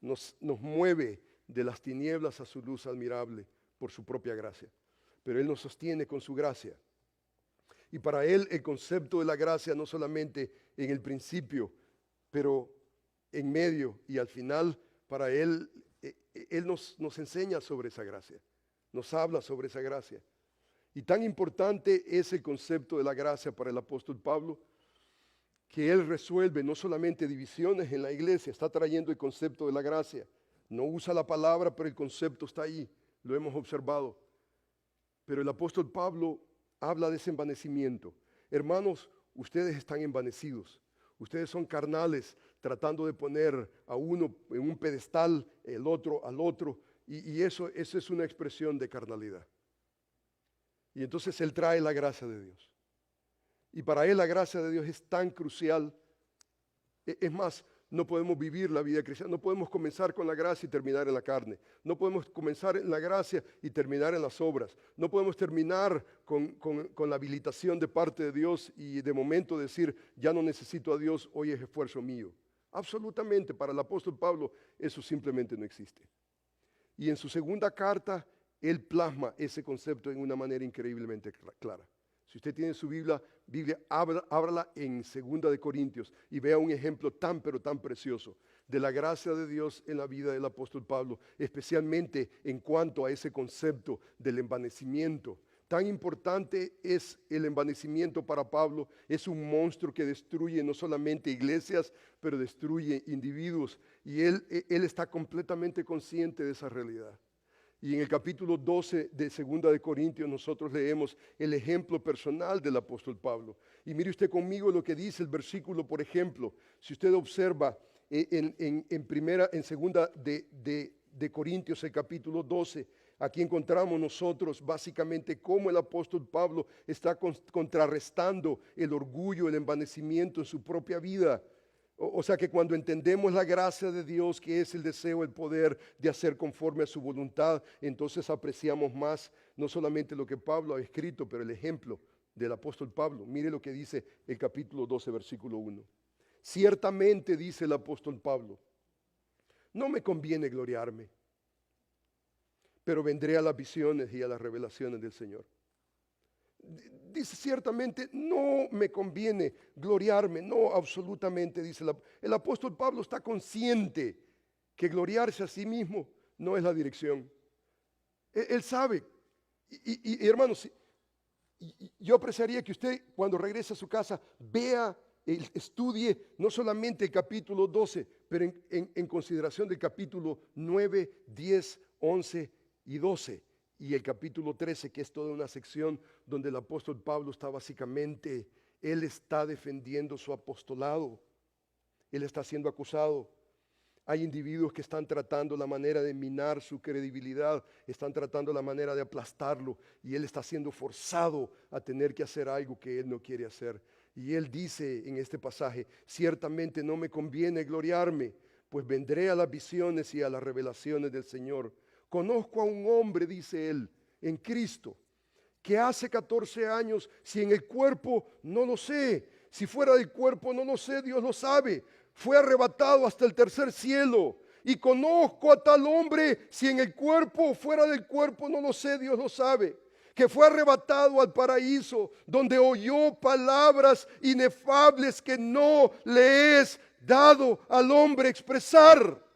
Speaker 1: Nos mueve de las tinieblas a su luz admirable por su propia gracia. Pero él nos sostiene con su gracia. Y para él el concepto de la gracia no solamente en el principio, pero en medio y al final, para él, él nos enseña sobre esa gracia, nos habla sobre esa gracia. Y tan importante es el concepto de la gracia para el apóstol Pablo, que él resuelve no solamente divisiones en la iglesia, está trayendo el concepto de la gracia. No usa la palabra, pero el concepto está ahí, lo hemos observado. Pero el apóstol Pablo habla de ese envanecimiento. Hermanos, ustedes están envanecidos. Ustedes son carnales, tratando de poner a uno en un pedestal, el otro al otro. Y eso es una expresión de carnalidad. Y entonces él trae la gracia de Dios. Y para él la gracia de Dios es tan crucial. Es más, no podemos vivir la vida cristiana, no podemos comenzar con la gracia y terminar en la carne. No podemos comenzar en la gracia y terminar en las obras. No podemos terminar con la habilitación de parte de Dios y de momento decir, ya no necesito a Dios, hoy es esfuerzo mío. Absolutamente, para el apóstol Pablo eso simplemente no existe. Y en su segunda carta, él plasma ese concepto en una manera increíblemente clara. Si usted tiene su Biblia, ábrala en 2 de Corintios y vea un ejemplo tan pero tan precioso de la gracia de Dios en la vida del apóstol Pablo, especialmente en cuanto a ese concepto del envanecimiento. Tan importante es el envanecimiento para Pablo, es un monstruo que destruye no solamente iglesias, pero destruye individuos y él está completamente consciente de esa realidad. Y en el capítulo 12 de 2 de Corintios nosotros leemos el ejemplo personal del apóstol Pablo. Y mire usted conmigo lo que dice el versículo, por ejemplo, si usted observa en segunda de Corintios, el capítulo 12, aquí encontramos nosotros básicamente cómo el apóstol Pablo está contrarrestando el orgullo, el envanecimiento en su propia vida. O sea que cuando entendemos la gracia de Dios, que es el deseo, el poder de hacer conforme a su voluntad, entonces apreciamos más no solamente lo que Pablo ha escrito, pero el ejemplo del apóstol Pablo. Mire lo que dice el capítulo 12, versículo 1. Ciertamente, dice el apóstol Pablo, no me conviene gloriarme, pero vendré a las visiones y a las revelaciones del Señor. Dice, ciertamente no me conviene gloriarme, no absolutamente, dice el apóstol Pablo está consciente que gloriarse a sí mismo no es la dirección. Él sabe, y hermanos, yo apreciaría que usted cuando regrese a su casa vea, estudie no solamente el capítulo 12, pero en consideración del capítulo 9, 10, 11 y 12. Y el capítulo 13, que es toda una sección donde el apóstol Pablo está básicamente, él está defendiendo su apostolado, él está siendo acusado. Hay individuos que están tratando la manera de minar su credibilidad, están tratando la manera de aplastarlo y él está siendo forzado a tener que hacer algo que él no quiere hacer. Y él dice en este pasaje, ciertamente no me conviene gloriarme, pues vendré a las visiones y a las revelaciones del Señor. Conozco a un hombre, dice él, en Cristo, que hace 14 años, si en el cuerpo no lo sé, si fuera del cuerpo no lo sé, Dios lo sabe, fue arrebatado hasta el tercer cielo. Y conozco a tal hombre, si en el cuerpo o fuera del cuerpo no lo sé, Dios lo sabe, que fue arrebatado al paraíso, donde oyó palabras inefables que no le es dado al hombre expresar.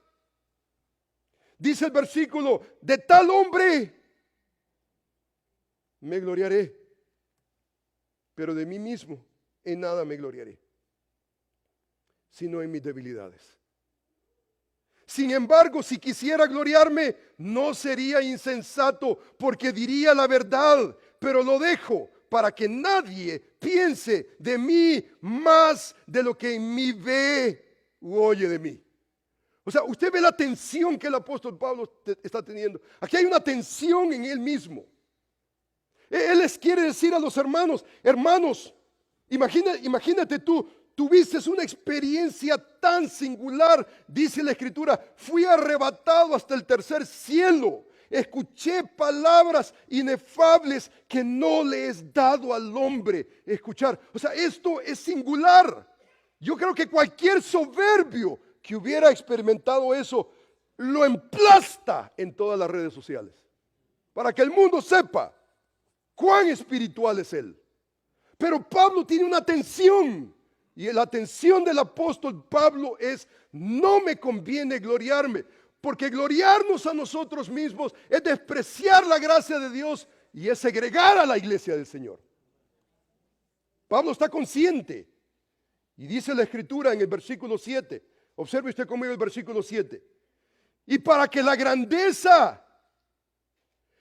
Speaker 1: Dice el versículo, de tal hombre me gloriaré, pero de mí mismo en nada me gloriaré, sino en mis debilidades. Sin embargo, si quisiera gloriarme, no sería insensato, porque diría la verdad, pero lo dejo para que nadie piense de mí más de lo que en mí ve u oye de mí. O sea, usted ve la tensión que el apóstol Pablo está teniendo. Aquí hay una tensión en él mismo. Él les quiere decir a los hermanos, imagínate tú, tuviste una experiencia tan singular, dice la Escritura, fui arrebatado hasta el tercer cielo. Escuché palabras inefables que no le es dado al hombre escuchar. O sea, esto es singular. Yo creo que cualquier soberbio que hubiera experimentado eso, lo emplasta en todas las redes sociales. Para que el mundo sepa cuán espiritual es él. Pero Pablo tiene una tensión. Y la tensión del apóstol Pablo es: no me conviene gloriarme. Porque gloriarnos a nosotros mismos es despreciar la gracia de Dios y es segregar a la iglesia del Señor. Pablo está consciente. Y dice la Escritura en el versículo 7. Observe usted conmigo el versículo 7. Y para que la grandeza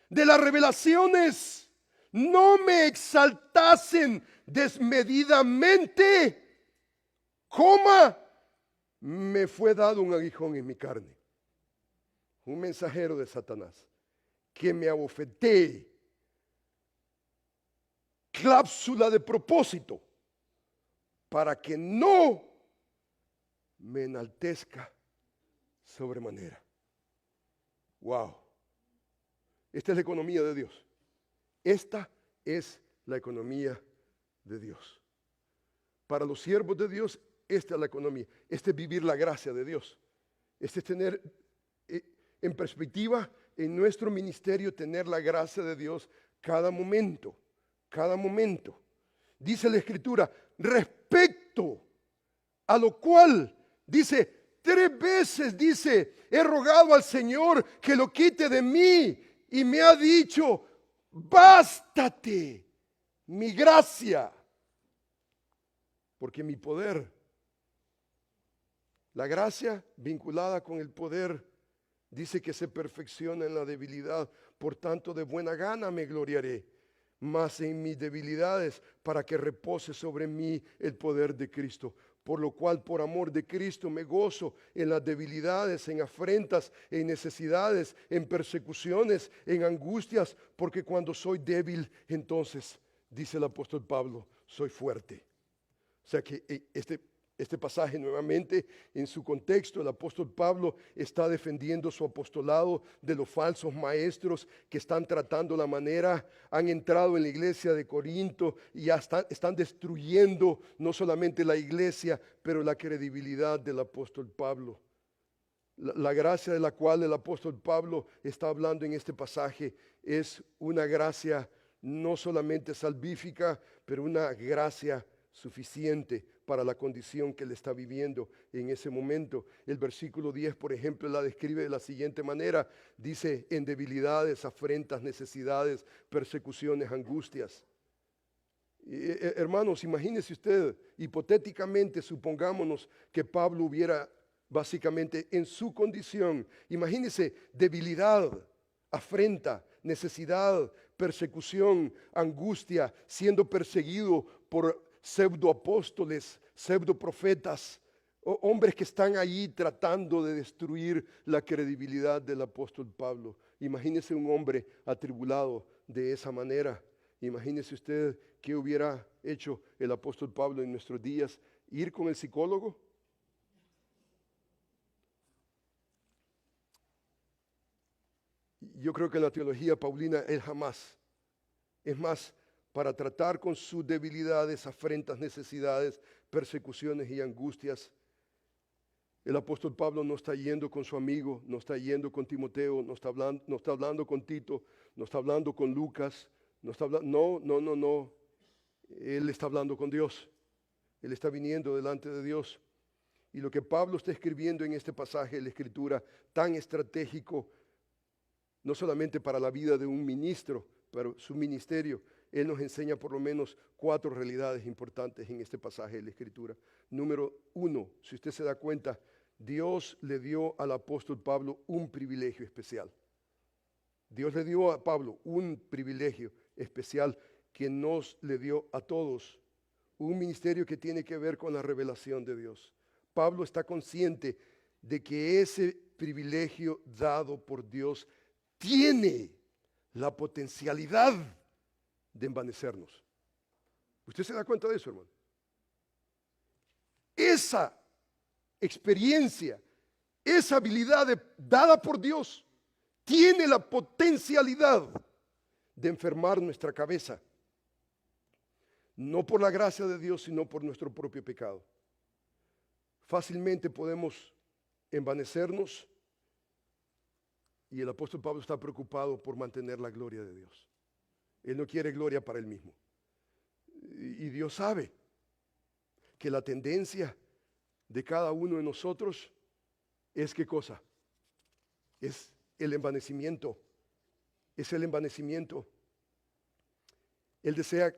Speaker 1: de las revelaciones no me exaltasen desmedidamente, me fue dado un aguijón en mi carne, un mensajero de Satanás, que me abofetee, cláusula de propósito, para que no me enaltezca sobremanera. Wow. Esta es la economía de Dios. Esta es la economía de Dios. Para los siervos de Dios, esta es la economía. Este es vivir la gracia de Dios. Este es tener en perspectiva en nuestro ministerio, tener la gracia de Dios cada momento. Cada momento. Dice la Escritura, respecto a lo cual, dice, 3 veces, dice, he rogado al Señor que lo quite de mí. Y me ha dicho, bástate mi gracia, porque mi poder, la gracia vinculada con el poder, dice que se perfecciona en la debilidad. Por tanto, de buena gana me gloriaré, mas en mis debilidades, para que repose sobre mí el poder de Cristo. Por lo cual, por amor de Cristo, me gozo en las debilidades, en afrentas, en necesidades, en persecuciones, en angustias, porque cuando soy débil, entonces, dice el apóstol Pablo, soy fuerte. O sea que este pasaje nuevamente, en su contexto, el apóstol Pablo está defendiendo su apostolado de los falsos maestros que están tratando la manera, han entrado en la iglesia de Corinto y ya están destruyendo no solamente la iglesia, pero la credibilidad del apóstol Pablo. La gracia de la cual el apóstol Pablo está hablando en este pasaje es una gracia no solamente salvífica, pero una gracia suficiente para la condición que él está viviendo en ese momento. El versículo 10, por ejemplo, la describe de la siguiente manera. Dice, en debilidades, afrentas, necesidades, persecuciones, angustias. Hermanos, imagínese usted, hipotéticamente, supongámonos que Pablo hubiera básicamente en su condición, imagínese debilidad, afrenta, necesidad, persecución, angustia, siendo perseguido por pseudoapóstoles, pseudoprofetas, hombres que están ahí tratando de destruir la credibilidad del apóstol Pablo. Imagínese un hombre atribulado de esa manera. Imagínese usted qué hubiera hecho el apóstol Pablo en nuestros días. Ir con el psicólogo. Yo creo que en la teología paulina él jamás. Es más, para tratar con sus debilidades, afrentas, necesidades, persecuciones y angustias, el apóstol Pablo no está yendo con su amigo, no está yendo con Timoteo, no está hablando con Tito, no está hablando con Lucas, no. Él está hablando con Dios. Él está viniendo delante de Dios. Y lo que Pablo está escribiendo en este pasaje de la Escritura, tan estratégico, no solamente para la vida de un ministro, pero su ministerio, él nos enseña por lo menos 4 realidades importantes en este pasaje de la Escritura. Número 1, si usted se da cuenta, Dios le dio al apóstol Pablo un privilegio especial. Dios le dio a Pablo un privilegio especial que nos le dio a todos. Un ministerio que tiene que ver con la revelación de Dios. Pablo está consciente de que ese privilegio dado por Dios tiene la potencialidad de envanecernos. ¿Usted se da cuenta de eso, hermano? esa experiencia, esa habilidad dada por Dios, tiene la potencialidad de enfermar nuestra cabeza. No por la gracia de Dios, sino por nuestro propio pecado. Fácilmente podemos envanecernos y el apóstol Pablo está preocupado por mantener la gloria de Dios. Él no quiere gloria para él mismo. Y Dios sabe que la tendencia de cada uno de nosotros es ¿qué cosa? Es el envanecimiento. Es el envanecimiento. Él desea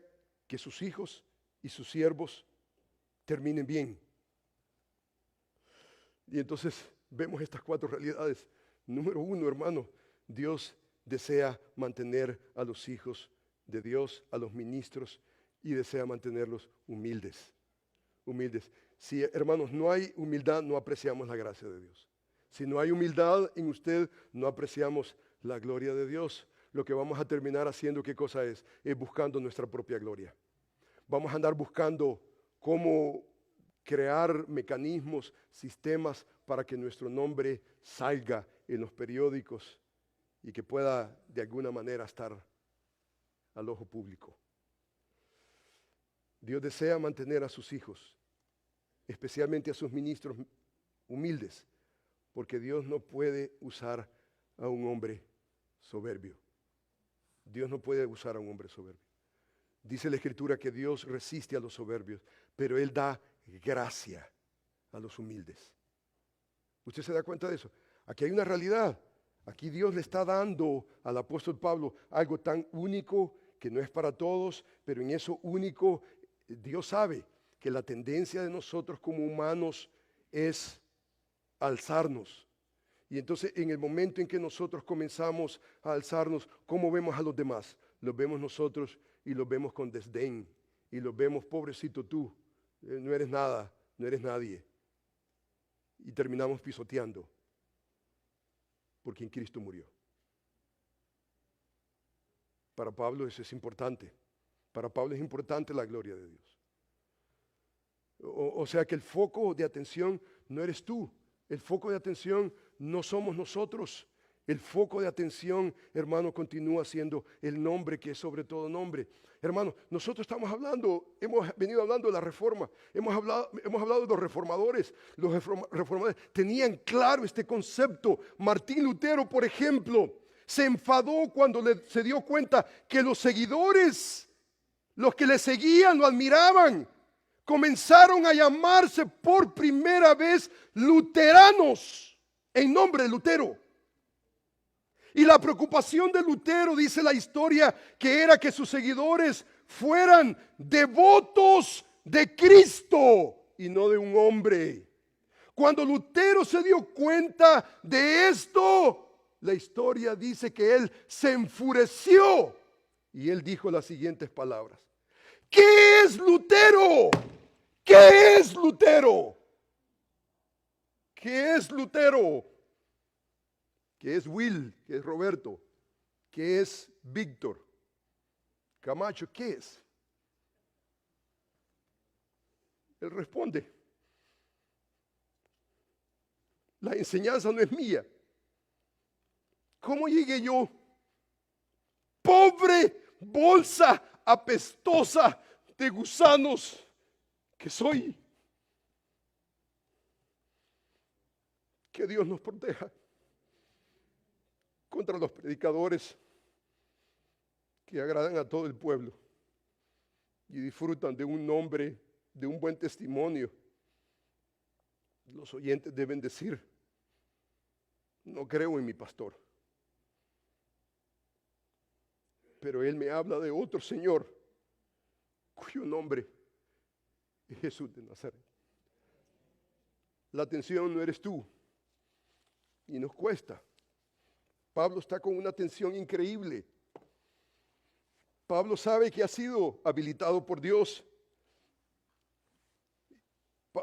Speaker 1: que sus hijos y sus siervos terminen bien. Y entonces vemos estas cuatro realidades. Número uno, hermano, Dios desea mantener a los hijos de Dios, a los ministros, y desea mantenerlos humildes. Humildes. Si, hermanos, no hay humildad, no apreciamos la gracia de Dios. Si no hay humildad en usted, no apreciamos la gloria de Dios. Lo que vamos a terminar haciendo, ¿qué cosa es? Es buscando nuestra propia gloria. Vamos a andar buscando cómo crear mecanismos, sistemas para que nuestro nombre salga en los periódicos y que pueda de alguna manera estar al ojo público. Dios desea mantener a sus hijos, especialmente a sus ministros, humildes, porque Dios no puede usar a un hombre soberbio. Dios no puede usar a un hombre soberbio. Dice la Escritura que Dios resiste a los soberbios, pero Él da gracia a los humildes. ¿Usted se da cuenta de eso? Aquí hay una realidad. Aquí Dios le está dando al apóstol Pablo algo tan único que no es para todos, pero en eso único Dios sabe que la tendencia de nosotros como humanos es alzarnos. Y entonces en el momento en que nosotros comenzamos a alzarnos, ¿cómo vemos a los demás? Los vemos nosotros y los vemos con desdén. Y los vemos, pobrecito tú, no eres nada, no eres nadie. Y terminamos pisoteando por quien Cristo murió. Para Pablo eso es importante. Para Pablo es importante la gloria de Dios. O sea que el foco de atención no eres tú. El foco de atención no somos nosotros. El foco de atención, hermano, continúa siendo el nombre que es sobre todo nombre. Hermano, nosotros hemos venido hablando de la reforma. Hemos hablado de los reformadores. Los reformadores tenían claro este concepto. Martín Lutero, por ejemplo, se enfadó cuando se dio cuenta que los seguidores, los que le seguían, lo admiraban, comenzaron a llamarse por primera vez luteranos en nombre de Lutero. Y la preocupación de Lutero, dice la historia, que era que sus seguidores fueran devotos de Cristo y no de un hombre. Cuando Lutero se dio cuenta de esto, la historia dice que él se enfureció y él dijo las siguientes palabras: ¿qué es Lutero? ¿Qué es Lutero? ¿Qué es Lutero? ¿Qué es Will? ¿Qué es Roberto? ¿Qué es Víctor? Camacho, ¿qué es? Él responde: la enseñanza no es mía. ¿Cómo llegué yo? Pobre bolsa apestosa de gusanos que soy. Que Dios nos proteja contra los predicadores que agradan a todo el pueblo y disfrutan de un nombre, de un buen testimonio. Los oyentes deben decir: no creo en mi pastor, pero él me habla de otro Señor cuyo nombre es Jesús de Nazaret. La atención no eres tú y nos cuesta. Pablo está con una atención increíble. Pablo sabe que ha sido habilitado por Dios.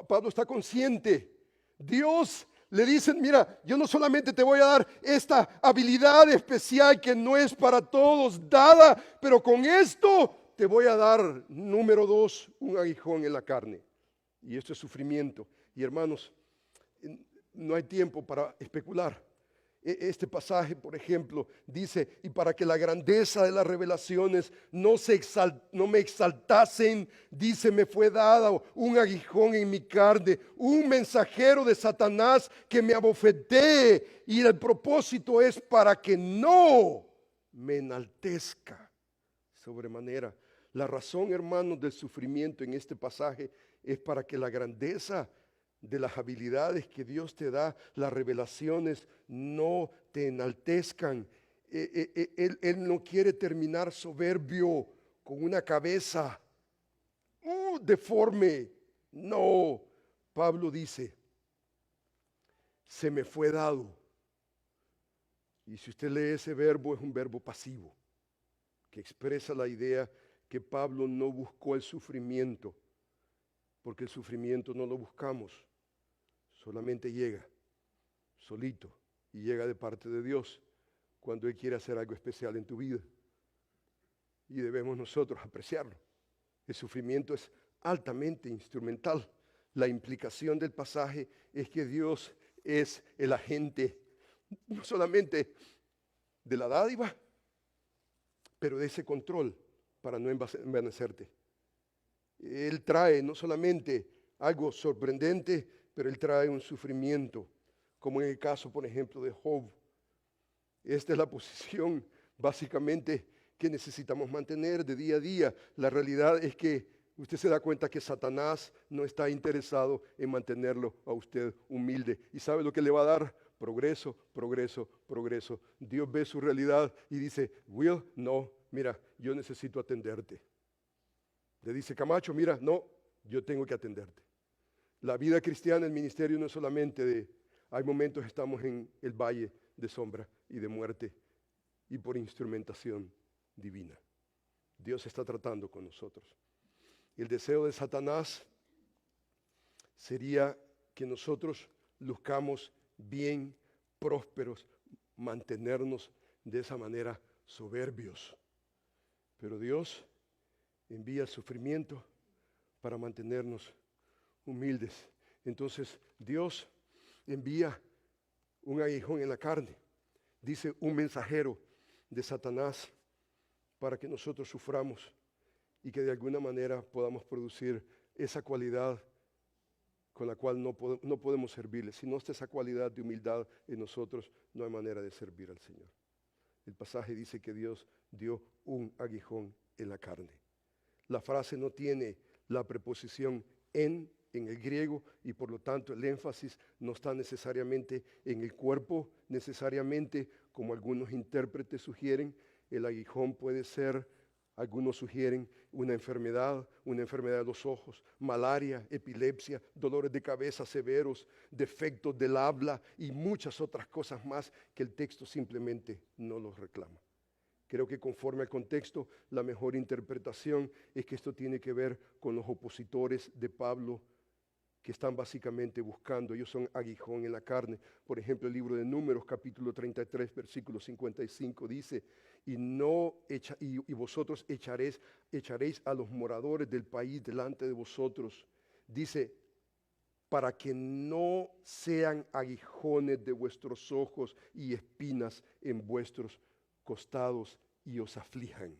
Speaker 1: Pablo está consciente. Dios le dice: mira, yo no solamente te voy a dar esta habilidad especial que no es para todos dada, pero con esto te voy a dar, número 2, un aguijón en la carne. Y esto es sufrimiento. Y hermanos, no hay tiempo para especular. Este pasaje, por ejemplo, dice, y para que la grandeza de las revelaciones no me exaltasen, dice, me fue dado un aguijón en mi carne, un mensajero de Satanás que me abofetee, y el propósito es para que no me enaltezca sobremanera. La razón, hermanos, del sufrimiento en este pasaje es para que la grandeza de las habilidades que Dios te da, las revelaciones, no te enaltezcan. Él no quiere terminar soberbio con una cabeza deforme. No, Pablo dice, se me fue dado. Y si usted lee ese verbo, es un verbo pasivo, que expresa la idea que Pablo no buscó el sufrimiento, porque el sufrimiento no lo buscamos. Solamente llega, solito, y llega de parte de Dios cuando Él quiere hacer algo especial en tu vida. Y debemos nosotros apreciarlo. El sufrimiento es altamente instrumental. La implicación del pasaje es que Dios es el agente no solamente de la dádiva, pero de ese control para no envanecerte. Él trae no solamente algo sorprendente, pero Él trae un sufrimiento, como en el caso, por ejemplo, de Job. Esta es la posición básicamente que necesitamos mantener de día a día. La realidad es que usted se da cuenta que Satanás no está interesado en mantenerlo a usted humilde. ¿Y sabe lo que le va a dar? Progreso, progreso, progreso. Dios ve su realidad y dice, Will, no, mira, yo necesito atenderte. Le dice, Camacho, mira, no, yo tengo que atenderte. La vida cristiana, el ministerio no es solamente hay momentos estamos en el valle de sombra y de muerte y por instrumentación divina. Dios está tratando con nosotros. El deseo de Satanás sería que nosotros luzcamos bien, prósperos, mantenernos de esa manera soberbios. Pero Dios envía el sufrimiento para mantenernos humildes. Entonces Dios envía un aguijón en la carne, dice un mensajero de Satanás, para que nosotros suframos y que de alguna manera podamos producir esa cualidad con la cual no podemos servirle. Si no está esa cualidad de humildad en nosotros, no hay manera de servir al Señor. El pasaje dice que Dios dio un aguijón en la carne. La frase no tiene la preposición en el griego y por lo tanto el énfasis no está necesariamente en el cuerpo, necesariamente como algunos intérpretes sugieren. El aguijón puede ser, algunos sugieren, una enfermedad de los ojos, malaria, epilepsia, dolores de cabeza severos, defectos del habla y muchas otras cosas más que el texto simplemente no los reclama. Creo que conforme al contexto, la mejor interpretación es que esto tiene que ver con los opositores de Pablo que están básicamente buscando. Ellos son aguijón en la carne. Por ejemplo, el libro de Números, capítulo 33, versículo 55, dice, y vosotros echaréis a los moradores del país delante de vosotros. Dice, para que no sean aguijones de vuestros ojos y espinas en vuestros costados y os aflijan.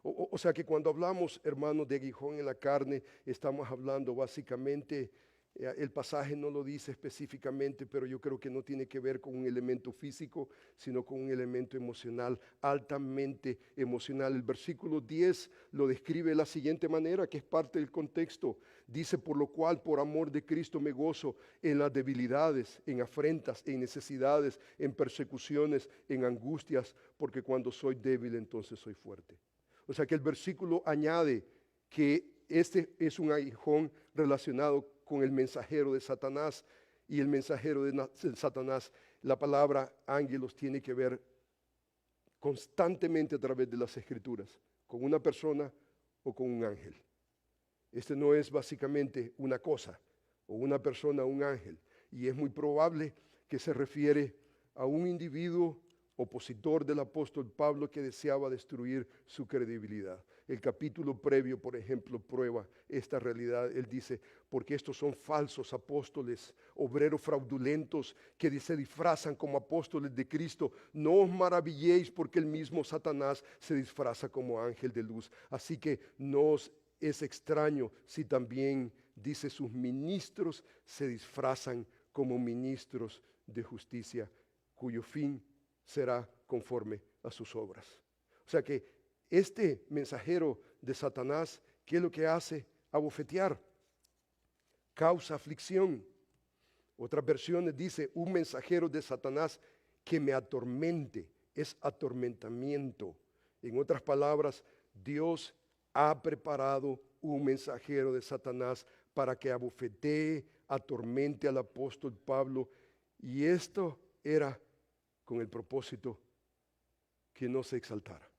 Speaker 1: O sea que cuando hablamos, hermanos, de aguijón en la carne, estamos hablando básicamente, el pasaje no lo dice específicamente, pero yo creo que no tiene que ver con un elemento físico, sino con un elemento emocional, altamente emocional. El versículo 10 lo describe de la siguiente manera, que es parte del contexto. Dice, por lo cual, por amor de Cristo me gozo en las debilidades, en afrentas, en necesidades, en persecuciones, en angustias, porque cuando soy débil, entonces soy fuerte. O sea que el versículo añade que este es un aguijón relacionado con el mensajero de Satanás, y el mensajero de Satanás, la palabra ángelos tiene que ver constantemente a través de las escrituras, con una persona o con un ángel. Este no es básicamente una cosa, o una persona o un ángel, y es muy probable que se refiere a un individuo opositor del apóstol Pablo que deseaba destruir su credibilidad. El capítulo previo, por ejemplo, prueba esta realidad. Él dice, porque estos son falsos apóstoles, obreros fraudulentos que se disfrazan como apóstoles de Cristo. No os maravilléis porque el mismo Satanás se disfraza como ángel de luz. Así que no os es extraño si también, dice, sus ministros se disfrazan como ministros de justicia, cuyo fin será conforme a sus obras. O sea que este mensajero de Satanás, ¿qué es lo que hace? Abofetear, causa aflicción. Otras versiones dice, un mensajero de Satanás que me atormente, es atormentamiento. En otras palabras, Dios ha preparado un mensajero de Satanás para que abofetee, atormente al apóstol Pablo. Y esto era con el propósito que no se exaltara.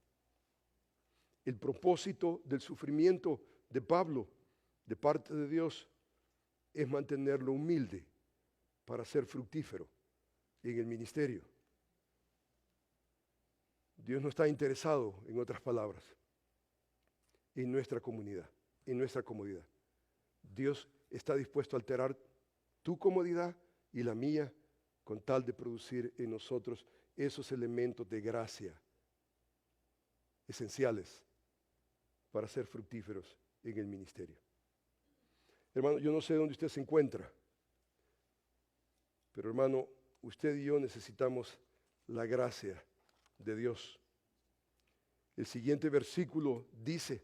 Speaker 1: El propósito del sufrimiento de Pablo, de parte de Dios, es mantenerlo humilde para ser fructífero en el ministerio. Dios no está interesado, en otras palabras, en nuestra comunidad, en nuestra comodidad. Dios está dispuesto a alterar tu comodidad y la mía con tal de producir en nosotros esos elementos de gracia esenciales para ser fructíferos en el ministerio. Hermano, yo no sé dónde usted se encuentra, pero hermano, usted y yo necesitamos la gracia de Dios. El siguiente versículo dice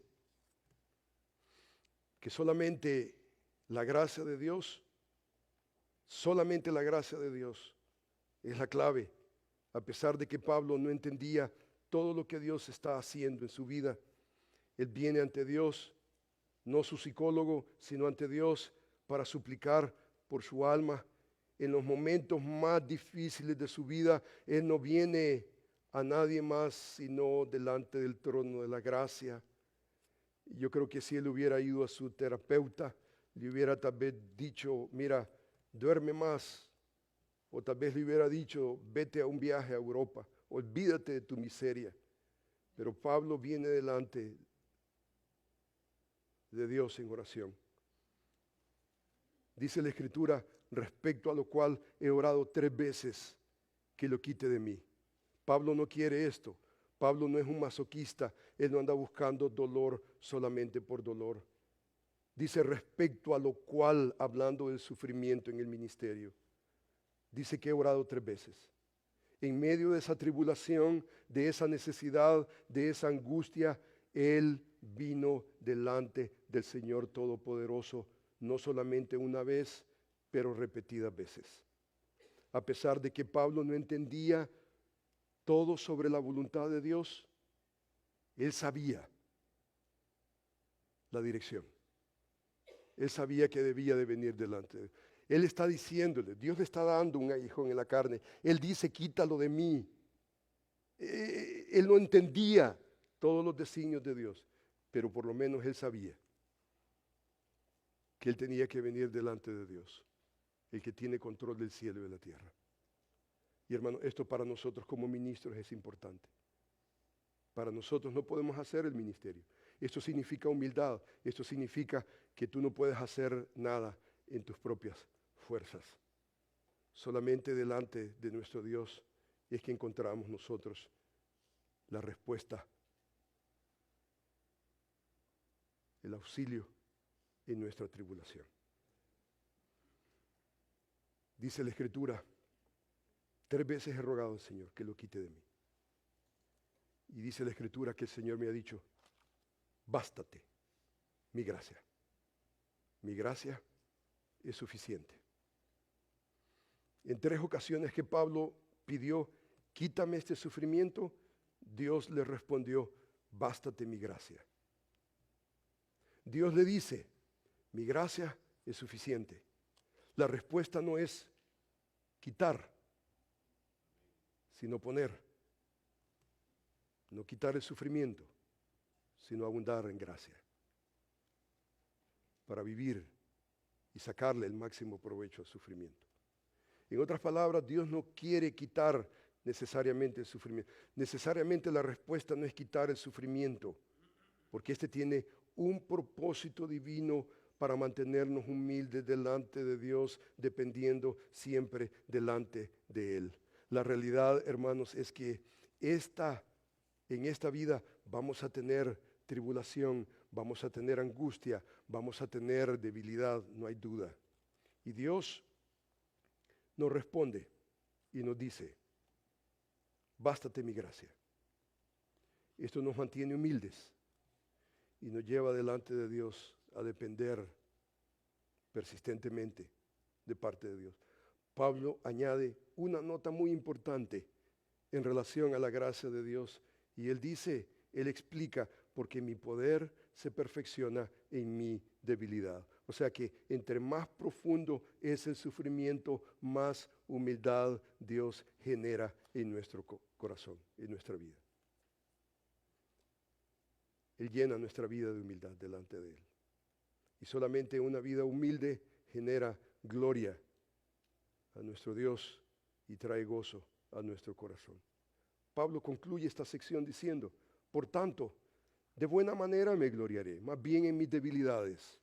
Speaker 1: que solamente la gracia de Dios, solamente la gracia de Dios es la clave, a pesar de que Pablo no entendía todo lo que Dios está haciendo en su vida. Él viene ante Dios, no su psicólogo, sino ante Dios para suplicar por su alma. En los momentos más difíciles de su vida, Él no viene a nadie más sino delante del trono de la gracia. Yo creo que si Él hubiera ido a su terapeuta, le hubiera tal vez dicho, mira, duerme más. O tal vez le hubiera dicho, vete a un viaje a Europa, olvídate de tu miseria. Pero Pablo viene delante de Dios en oración. Dice la Escritura, respecto a lo cual he orado 3 veces que lo quite de mí. Pablo no quiere esto. Pablo no es un masoquista. Él no anda buscando dolor solamente por dolor. Dice respecto a lo cual, hablando del sufrimiento en el ministerio. Dice que he orado 3 veces. En medio de esa tribulación, de esa necesidad, de esa angustia, Él vino delante del Señor Todopoderoso, no solamente una vez, pero repetidas veces. A pesar de que Pablo no entendía todo sobre la voluntad de Dios, él sabía la dirección. Él sabía que debía de venir delante de él. Él está diciéndole, Dios le está dando un aguijón en la carne. Él dice, quítalo de mí. Él no entendía todos los designios de Dios, pero por lo menos él sabía que él tenía que venir delante de Dios, el que tiene control del cielo y de la tierra. Y hermano, esto para nosotros como ministros es importante. Para nosotros no podemos hacer el ministerio. Esto significa humildad. Esto significa que tú no puedes hacer nada en tus propias fuerzas. Solamente delante de nuestro Dios es que encontramos nosotros la respuesta, el auxilio en nuestra tribulación. Dice la Escritura, 3 veces he rogado al Señor que lo quite de mí. Y dice la Escritura que el Señor me ha dicho, bástate mi gracia. Mi gracia es suficiente. En 3 ocasiones que Pablo pidió, quítame este sufrimiento, Dios le respondió, bástate mi gracia. Dios le dice, mi gracia es suficiente. La respuesta no es quitar, sino poner. No quitar el sufrimiento, sino abundar en gracia. Para vivir y sacarle el máximo provecho al sufrimiento. En otras palabras, Dios no quiere quitar necesariamente el sufrimiento. Necesariamente la respuesta no es quitar el sufrimiento, porque este tiene un propósito divino para mantenernos humildes delante de Dios, dependiendo siempre delante de Él. La realidad, hermanos, es que en esta vida vamos a tener tribulación, vamos a tener angustia, vamos a tener debilidad, no hay duda. Y Dios nos responde y nos dice: bástate mi gracia. Esto nos mantiene humildes y nos lleva delante de Dios a depender persistentemente de parte de Dios. Pablo añade una nota muy importante en relación a la gracia de Dios, y él explica: porque mi poder se perfecciona en mi debilidad. O sea que entre más profundo es el sufrimiento, más humildad Dios genera en nuestro corazón, en nuestra vida. Él llena nuestra vida de humildad delante de Él. Y solamente una vida humilde genera gloria a nuestro Dios y trae gozo a nuestro corazón. Pablo concluye esta sección diciendo: por tanto, de buena manera me gloriaré, más bien en mis debilidades,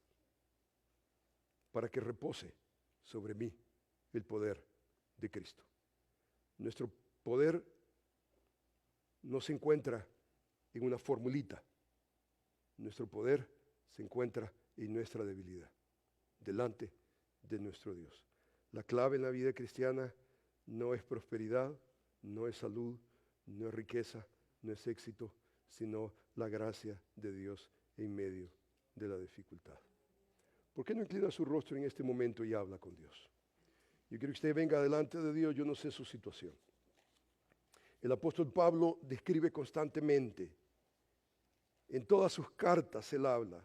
Speaker 1: para que repose sobre mí el poder de Cristo. Nuestro poder no se encuentra en una formulita. Nuestro poder se encuentra en nuestra debilidad, delante de nuestro Dios. La clave en la vida cristiana no es prosperidad, no es salud, no es riqueza, no es éxito, sino la gracia de Dios en medio de la dificultad. ¿Por qué no inclina su rostro en este momento y habla con Dios? Yo quiero que usted venga delante de Dios. Yo no sé su situación. El apóstol Pablo describe constantemente, en todas sus cartas él habla.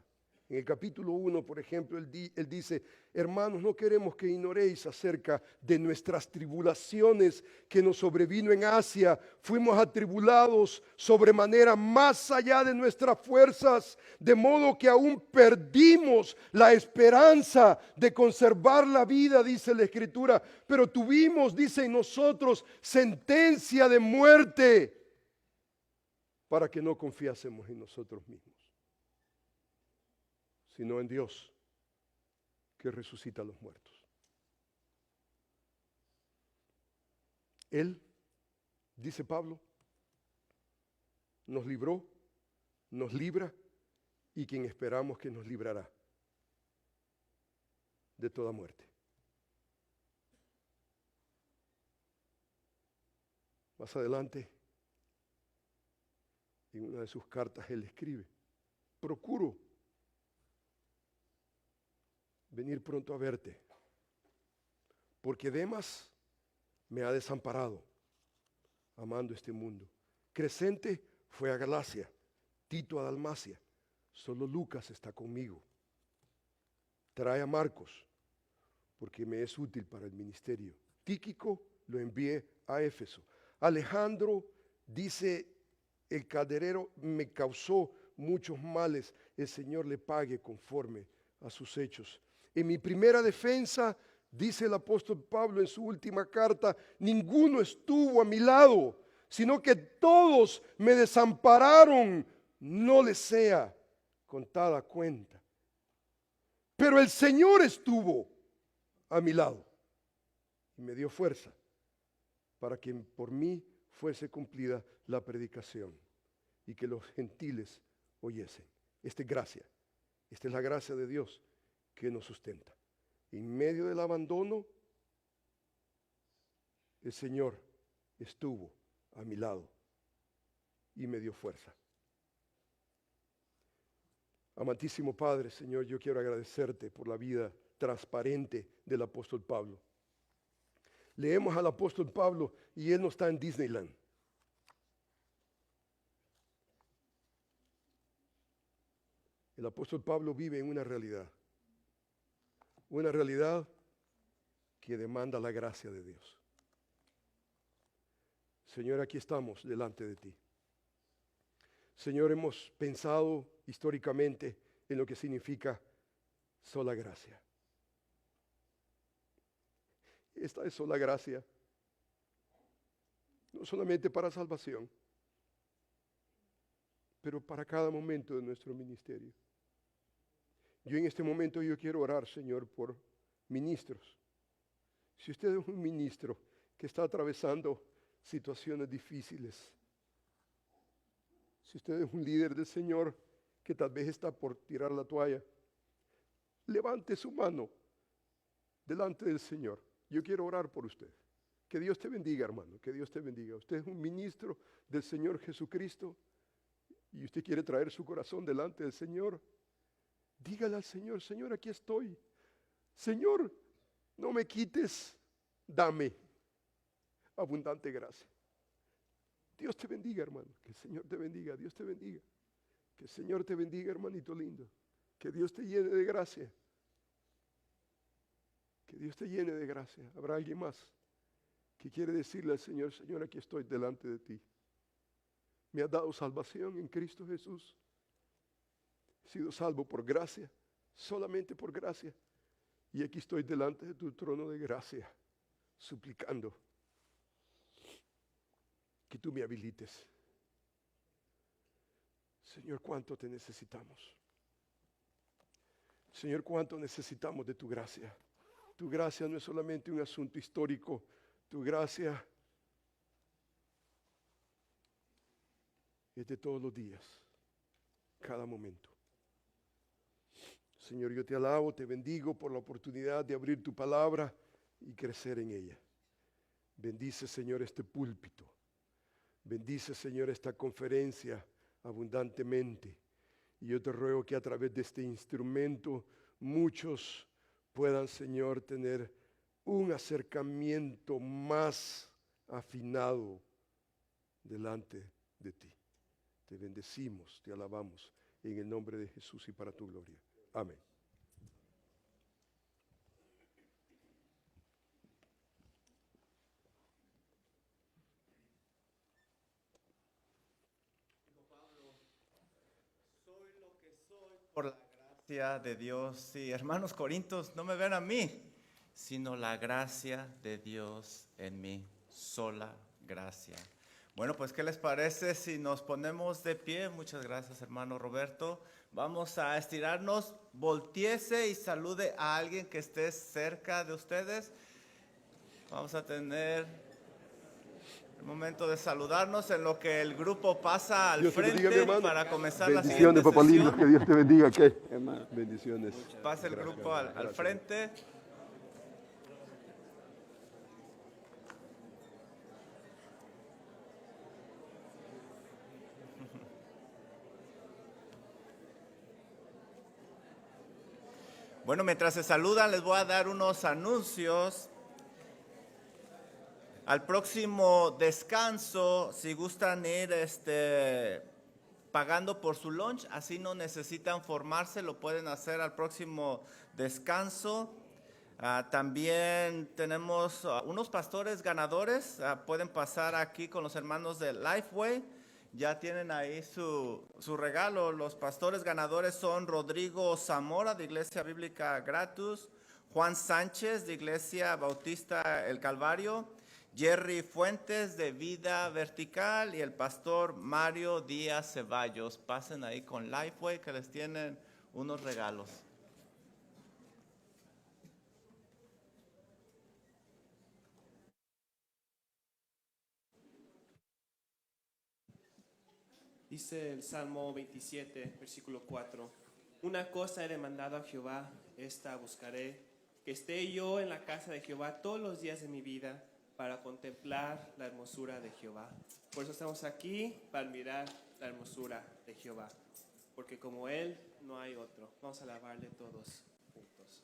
Speaker 1: En el capítulo 1, por ejemplo, él dice: hermanos, no queremos que ignoréis acerca de nuestras tribulaciones que nos sobrevino en Asia. Fuimos atribulados sobremanera más allá de nuestras fuerzas, de modo que aún perdimos la esperanza de conservar la vida, dice la Escritura. Pero tuvimos, dice, en nosotros sentencia de muerte, para que no confiásemos en nosotros mismos, sino en Dios, que resucita a los muertos. Él, dice Pablo, nos libró, nos libra, y quien esperamos que nos librará de toda muerte. Más adelante, en una de sus cartas, él escribe: procuro venir pronto a verte, porque Demas me ha desamparado, amando este mundo. Crescente fue a Galacia, Tito a Dalmacia, solo Lucas está conmigo. Trae a Marcos, porque me es útil para el ministerio. Tíquico lo envié a Éfeso. Alejandro, dice el calderero, me causó muchos males. El Señor le pague conforme a sus hechos. En mi primera defensa, dice el apóstol Pablo en su última carta, ninguno estuvo a mi lado, sino que todos me desampararon. No les sea contada cuenta. Pero el Señor estuvo a mi lado y me dio fuerza para que por mí fuese cumplida la predicación y que los gentiles oyesen. Esta es gracia, esta es la gracia de Dios que nos sustenta. En medio del abandono, el Señor estuvo a mi lado y me dio fuerza. Amantísimo Padre, Señor, yo quiero agradecerte por la vida transparente del apóstol Pablo. Leemos al apóstol Pablo y él no está en Disneyland. El apóstol Pablo vive en una realidad que demanda la gracia de Dios. Señor, aquí estamos delante de ti. Señor, hemos pensado históricamente en lo que significa sola gracia. Esta es sola gracia, no solamente para salvación, pero para cada momento de nuestro ministerio. Yo en este momento yo quiero orar, Señor, por ministros. Si usted es un ministro que está atravesando situaciones difíciles, si usted es un líder del Señor que tal vez está por tirar la toalla, levante su mano delante del Señor. Yo quiero orar por usted. Que Dios te bendiga, hermano, que Dios te bendiga. Usted es un ministro del Señor Jesucristo y usted quiere traer su corazón delante del Señor. Dígale al Señor, Señor, aquí estoy. Señor, no me quites, dame abundante gracia. Dios te bendiga, hermano. Que el Señor te bendiga, Dios te bendiga. Que el Señor te bendiga, hermanito lindo. Que Dios te llene de gracia. Que Dios te llene de gracia. ¿Habrá alguien más que quiere decirle al Señor, Señor, aquí estoy delante de ti? Me has dado salvación en Cristo Jesús. He sido salvo por gracia, solamente por gracia. Y aquí estoy delante de tu trono de gracia, suplicando que tú me habilites. Señor, cuánto te necesitamos. Señor, cuánto necesitamos de tu gracia. Tu gracia no es solamente un asunto histórico. Tu gracia es de todos los días, cada momento. Señor, yo te alabo, te bendigo por la oportunidad de abrir tu palabra y crecer en ella. Bendice, Señor, este púlpito. Bendice, Señor, esta conferencia abundantemente. Y yo te ruego que a través de este instrumento muchos puedan, Señor, tener un acercamiento más afinado delante de ti. Te bendecimos, te alabamos en el nombre de Jesús y para tu gloria. Amén.
Speaker 2: Soy lo que soy por la gracia de Dios. Sí, hermanos corintios, no me ven a mí, sino la gracia de Dios en mí, sola gracia. Bueno, pues, ¿qué les parece si nos ponemos de pie? Muchas gracias, hermano Roberto. Vamos a estirarnos, voltéese y salude a alguien que esté cerca de ustedes. Vamos a tener el momento de saludarnos en lo que el grupo pasa al
Speaker 1: Dios te bendiga, mi
Speaker 2: frente
Speaker 1: hermano.
Speaker 2: para comenzar la siguiente
Speaker 1: Bendiciones, papá lindo,
Speaker 2: sesión.
Speaker 1: que Dios te bendiga. ¿Qué? Bendiciones.
Speaker 2: Pasa el grupo al frente. Bueno, mientras se saludan, les voy a dar unos anuncios. Al próximo descanso, si gustan ir pagando por su lunch, así no necesitan formarse, lo pueden hacer al próximo descanso. También tenemos unos pastores ganadores, pueden pasar aquí con los hermanos de Lifeway. Ya tienen ahí su regalo. Los pastores ganadores son Rodrigo Zamora, de Iglesia Bíblica Gratus, Juan Sánchez, de Iglesia Bautista El Calvario, Jerry Fuentes, de Vida Vertical, y el pastor Mario Díaz Ceballos. Pasen ahí con Lifeway, que les tienen unos regalos.
Speaker 3: Dice el Salmo 27, versículo 4. Una cosa he demandado a Jehová, esta buscaré, que esté yo en la casa de Jehová todos los días de mi vida, para contemplar la hermosura de Jehová. Por eso estamos aquí, para mirar la hermosura de Jehová, porque como Él no hay otro. Vamos a alabarle todos juntos.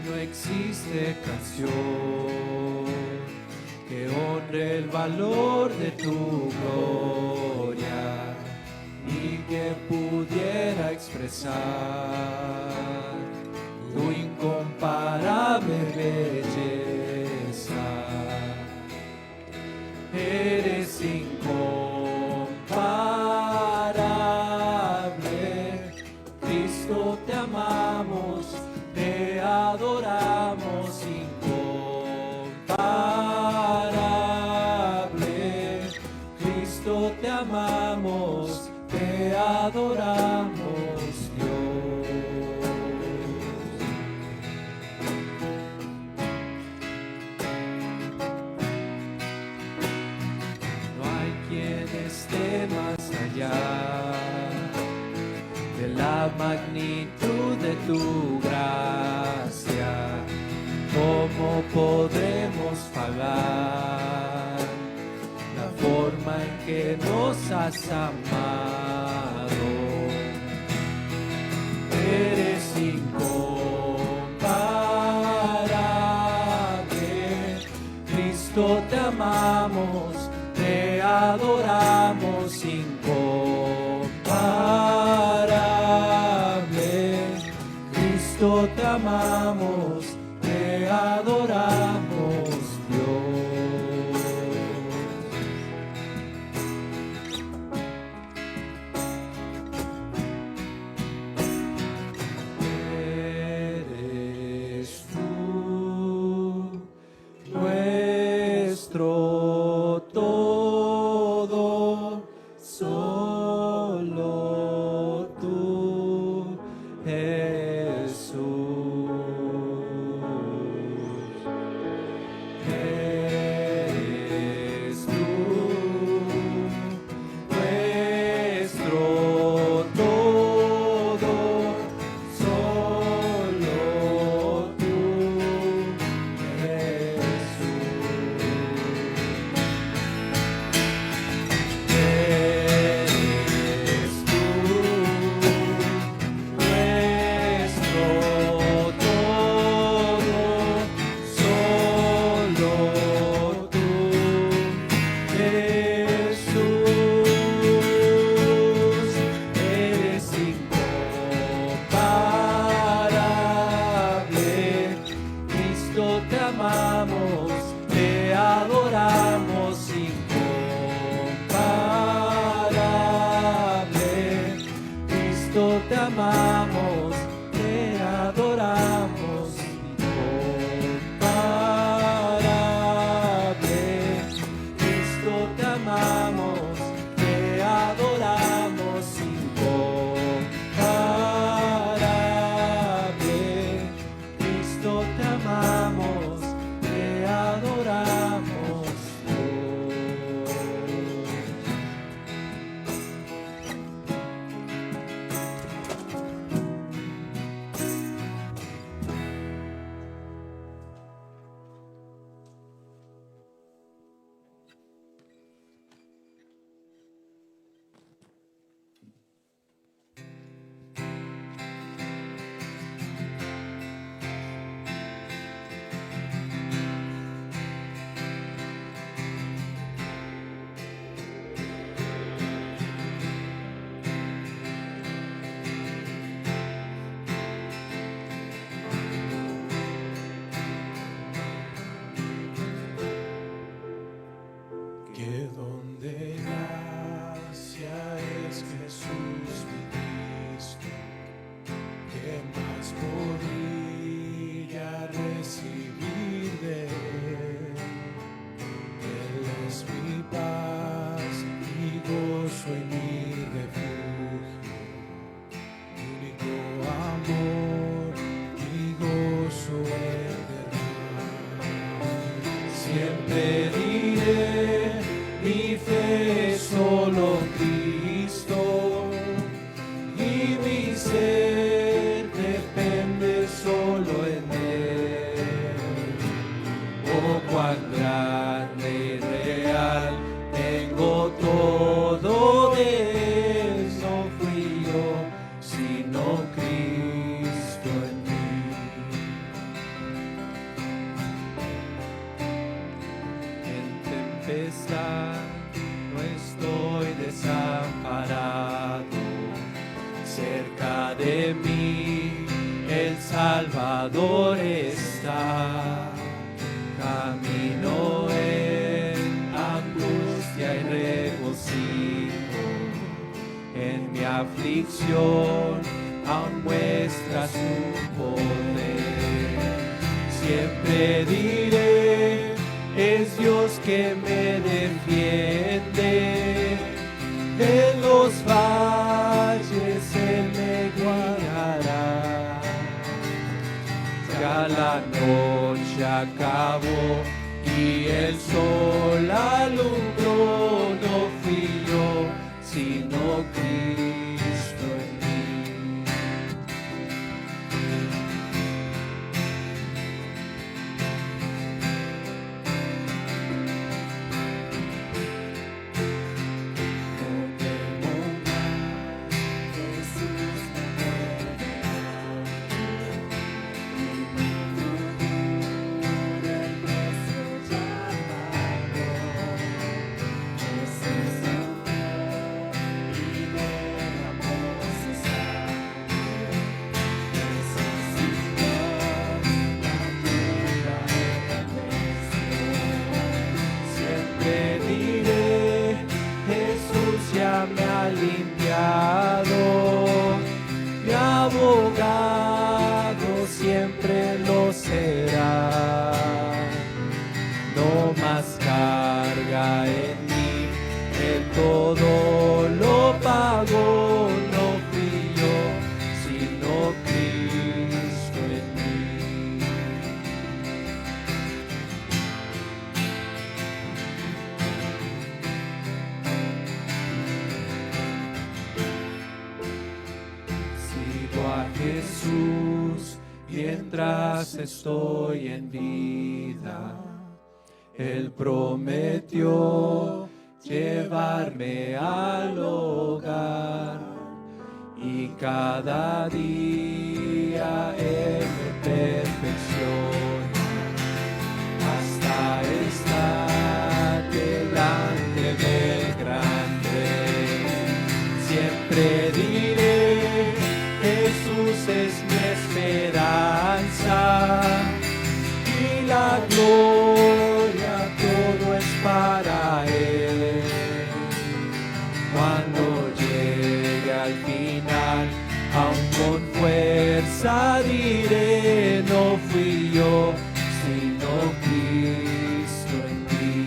Speaker 4: No existe canción que honre nombre el valor de tu gloria y que pudiera expresar tu incomparable belleza. Eres incomparable, Cristo, te amamos, te adoramos, incomparable, Cristo, te amamos, te adoramos, Dios. No hay quien esté más allá de la magnitud de tu gracia. ¿Cómo podremos pagar la forma en que nos has amado? Eres incomparable, Cristo, te amamos, te adoramos, incomparable, Cristo, te amamos, te adoramos, Dios. Eres tú nuestro todo, solo tú, Jesús. Eres tú nuestro todo, solo tú, Jesús. Eres tú nuestro todo, solo tú, Jesús. Eres incomparable, Cristo, te amamos, te adoramos, incomparable, Cristo, te amamos, te adoramos, incomparable, Cristo, te amamos, te adoramos, incomparable, Cristo, te amamos, te adoramos, Dios. Que donde gracia es Jesús mi Cristo, ¿qué más podría recibir de Él? Él es mi paz, mi gozo y mi refugio, mi único amor, mi gozo eterno. Siempre diré, mi fe es solo Cristo y mi ser depende solo en Él. Oh, cuán grande y real, tengo todo de Él, no fui yo, sino Cristo en mí. En tempestad, no estoy desamparado. Cerca de mí el Salvador está. Camino en angustia y regocijo. En mi aflicción aún muestra su poder. Siempre diré, es Dios que me defiende. En los valles Él me guiará. Ya la noche acabó y el sol alumbró. No fui yo, sino Cristo en mí. Siempre diré, Jesús ya me ha limpiado, mi abogado siempre lo será. No más carga en mí, Él todo lo pagó. No fui yo, sino Cristo en mí. Sigo a Jesús mientras estoy en vida. Él prometió llevarme al hogar y cada día Él me perfecciona hasta estar delante del gran Rey. Siempre diré, Jesús es mi esperanza y la gloria, todo es para Él. Cuando llegue al final, aún con fuerza diré, no fui yo, sino Cristo en mí.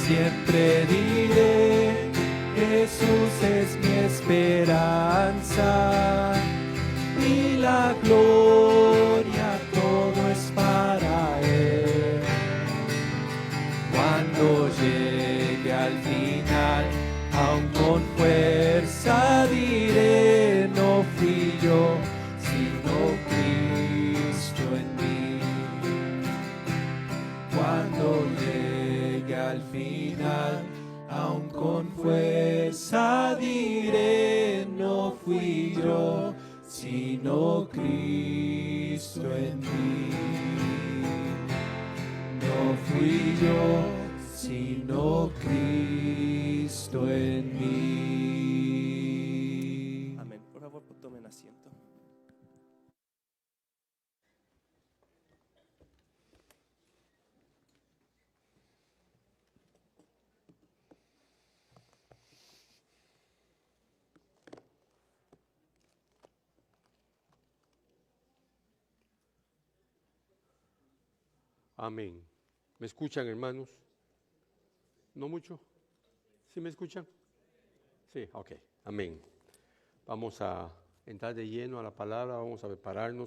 Speaker 4: Siempre diré, Jesús es mi esperanza y la gloria, todo es para Él. Cuando llegue al final, aún con fuerza diré, no fui yo, sino Cristo en mí. Cuando llegue al final, aún con fuerza diré, no fui yo, sino Cristo en mí. No fui yo, sino Cristo en mí.
Speaker 3: Amén. Por favor, tomen asiento.
Speaker 5: Amén. ¿Me escuchan, hermanos? ¿No mucho? ¿Sí me escuchan? Sí, ok. Amén. Vamos a entrar de lleno a la palabra, vamos a prepararnos.